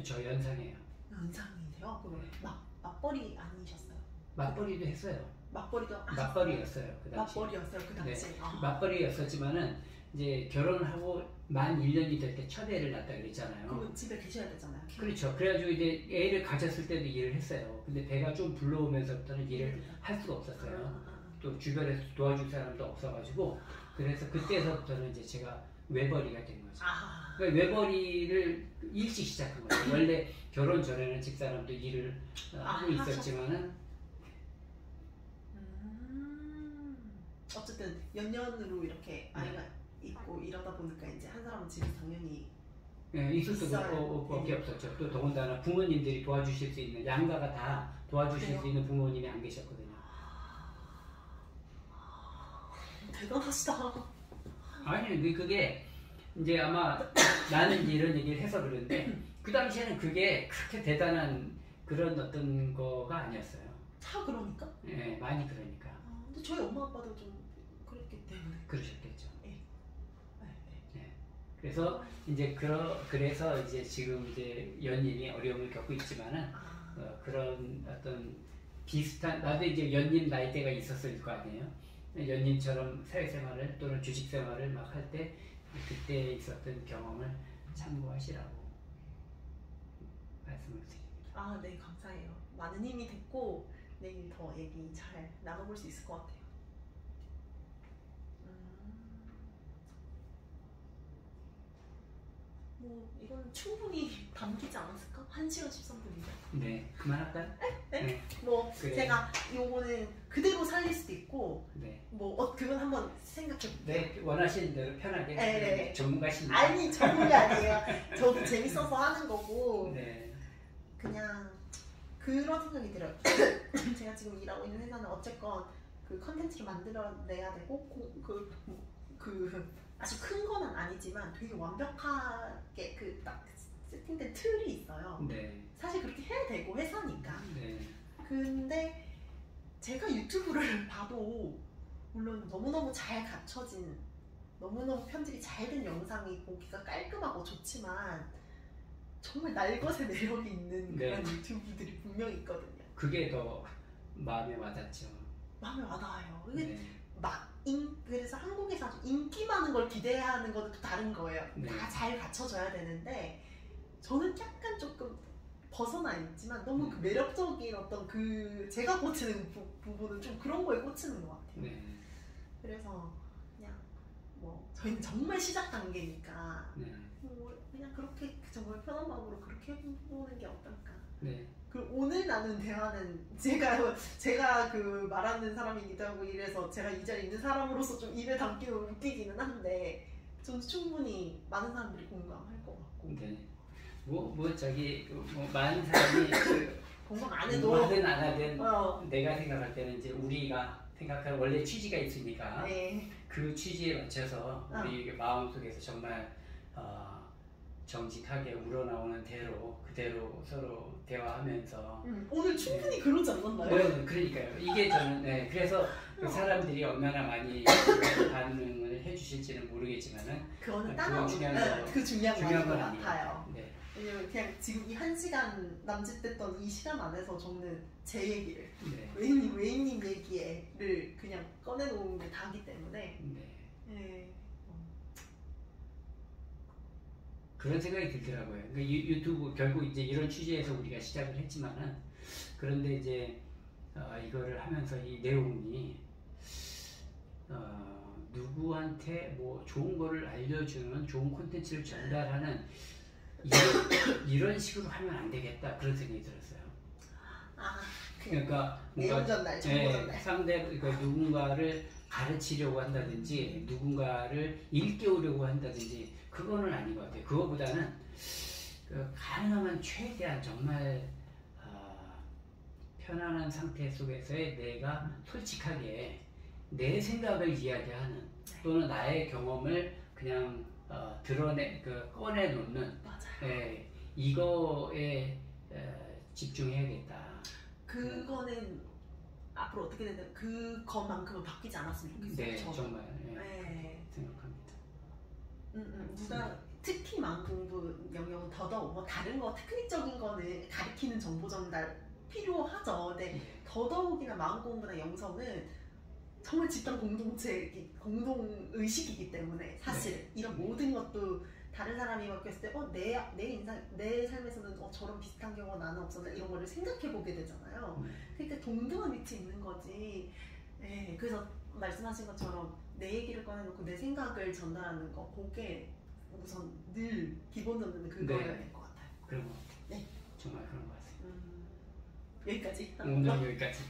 저 연상이에요. 연상이세요? 그러면 맞벌이 아니셨어요? 맞벌이도 했어요. 맞벌이였어요. 그 당시. 맞벌이였어요, 그 당시. 네, 맞벌이였었지만은 이제 결혼하고 만 1년이 될 때 첫 애를 낳았다 그랬잖아요. 그러면 집에 계셔야 되잖아요. 그렇죠. 그래가지고 이제 애를 가졌을 때도 일을 했어요. 근데 배가 좀 불러오면서부터는 일을 할 수가 없었어요. 또 주변에서 도와줄 사람도 없어가지고, 그래서 그때서부터는 이제 제가 외벌이가 된 거죠. 그러니까 외벌이를 일찍 시작한 거죠. 원래 결혼 전에는 집사람도 일을 하고 있었지만은 어쨌든 연년으로 이렇게 아이가 있고 이러다 보니까 이제 한 사람은 집에 당연히 있을 수밖에 없었죠. 또 더군다나 부모님들이 도와주실 수 있는, 양가가 다 도와주실 수 있는 부모님이 안 계셨거든요. 대단하시다. 아니, 그게 이제 아마 나는 이제 이런 얘기를 해서 그런데 그 당시에는 그게 그렇게 대단한 그런 어떤 거가 아니었어요. 그러니까? 네, 많이 그러니까. 근데 저희 엄마 아빠도 좀 그랬기 때문에. 그러셨겠죠. 네. 그래서 이제 그래서 이제 지금 이제 연인이 어려움을 겪고 있지만은 그런 어떤 비슷한, 나도 이제 연인 나이대가 있었을 거 아니에요. 연인처럼 사회생활을 또는 주식생활을 막 할 때 그때 있었던 경험을 참고하시라고 말씀을 드립니다. 네, 감사해요. 많은 힘이 됐고 내일 더 얘기 잘 나눠볼 수 있을 것 같아요. 이건 충분히 담기지 않았을까? 1시간 13분이죠. 네, 그만할까요? 네? 그래. 제가 요거는 그대로 살릴 수도 있고, 네. 그건 한번 생각해볼게요. 네, 원하시는 대로 편하게. 네. 전문가십니다. 아니, 전문이 아니에요. 저도 재밌어서 하는 거고, 네. 그냥 그런 생각이 들어요. 제가 지금 일하고 있는 회사는 어쨌건 그 컨텐츠를 만들어내야 되고, 아주 큰 거는 아니지만 되게 완벽하게 딱 세팅된 틀이 있어요. 네. 사실 그렇게 해야 되고 회사니까. 네. 근데 제가 유튜브를 봐도 물론 너무너무 잘 갖춰진, 너무너무 편집이 잘 된 영상이 보기가 깔끔하고 좋지만 정말 날것의 매력이 있는 그런 유튜브들이 분명히 있거든요. 그게 더 마음에 와닿죠. 마음에 와닿아요. 그래서 한국에서 아주 인기 많은 걸 기대하는 것도 또 다른 거예요. 다 잘 갖춰져야 되는데 저는 약간 조금 벗어나 있지만 너무 그 매력적인 어떤 제가 꽂히는 부분은 좀 그런 거에 꽂히는 것 같아요. 네. 그래서 그냥 저희는 정말 시작 단계니까 그냥 그렇게 정말 편한 마음으로 그렇게 해보는 게 어떨까. 네. 오늘 나눈 대화는 제가 말하는 사람이기도 하고 이래서 제가 이 자리에 있는 사람으로서 좀 입에 담기는 웃기기는 한데 전 충분히 많은 사람들이 공감할 것 같고. 네. 많은 사람이 공감 안 해도 하든 안 하든 내가 생각할 때는 이제 우리가 생각하는 원래 취지가 있으니까 그 취지에 맞춰서 우리 마음속에서 정말 정직하게 우러나오는 대로 그대로 서로 대화하면서 오늘 충분히 그러지 않았나요? 네, 그러니까요. 이게 저는 그래서 사람들이 얼마나 많이 반응을 해주실지는 모르겠지만은 그거는 중요한 건 같아요. 네. 왜냐면 그냥 지금 이 1시간 남짓됐던 이 시간 안에서 저는 제 얘기를 외인님 얘기를 그냥 꺼내놓은 게 다기 때문에 그런 생각이 들더라고요. 그러니까 유튜브 결국 이제 이런 취지에서 우리가 시작을 했지만은 그런데 이제 이거를 하면서 이 내용이 누구한테 뭐 좋은 거를 알려주는 좋은 콘텐츠를 전달하는 이런 식으로 하면 안 되겠다 그런 생각이 들었어요. 그러니까 뭔가 전달, 정보 전달. 상대 그러니까 누군가를 가르치려고 한다든지 누군가를 일깨우려고 한다든지 그거는 아닌 것 같아요. 그거보다는 가능한 최대한 정말 편안한 상태 속에서의 내가 솔직하게 내 생각을 이야기하는 또는 나의 경험을 그냥 꺼내 놓는 이거에 집중해야겠다. 그거는 앞으로 어떻게 되든 그것만큼은 바뀌지 않았으면 좋겠어요. 네, 저는. 정말 생각합니다. 누가 특히 마음 공부 영역은 더더욱 뭐 다른 거 테크닉적인 거는 가르치는 정보 전달 필요하죠. 근데 더더욱이나 마음 공부나 영성은 정말 집단 공동체, 공동 의식이기 때문에 사실 이런 모든 것도 다른 사람이 맡겼을 때 내 삶에서는 저런 비슷한 경우가 나는 없었나 이런 거를 생각해 보게 되잖아요. 그러니까 동등한 위치에 있는 거지. 그래서 말씀하신 것처럼 내 얘기를 꺼내놓고 내 생각을 전달하는 거 그게 우선 늘 기본적으로 그거여야 될 것 같아요. 그런 것 같아요. 네, 정말 그런 것 같습니다. 여기까지. 오늘 여기까지.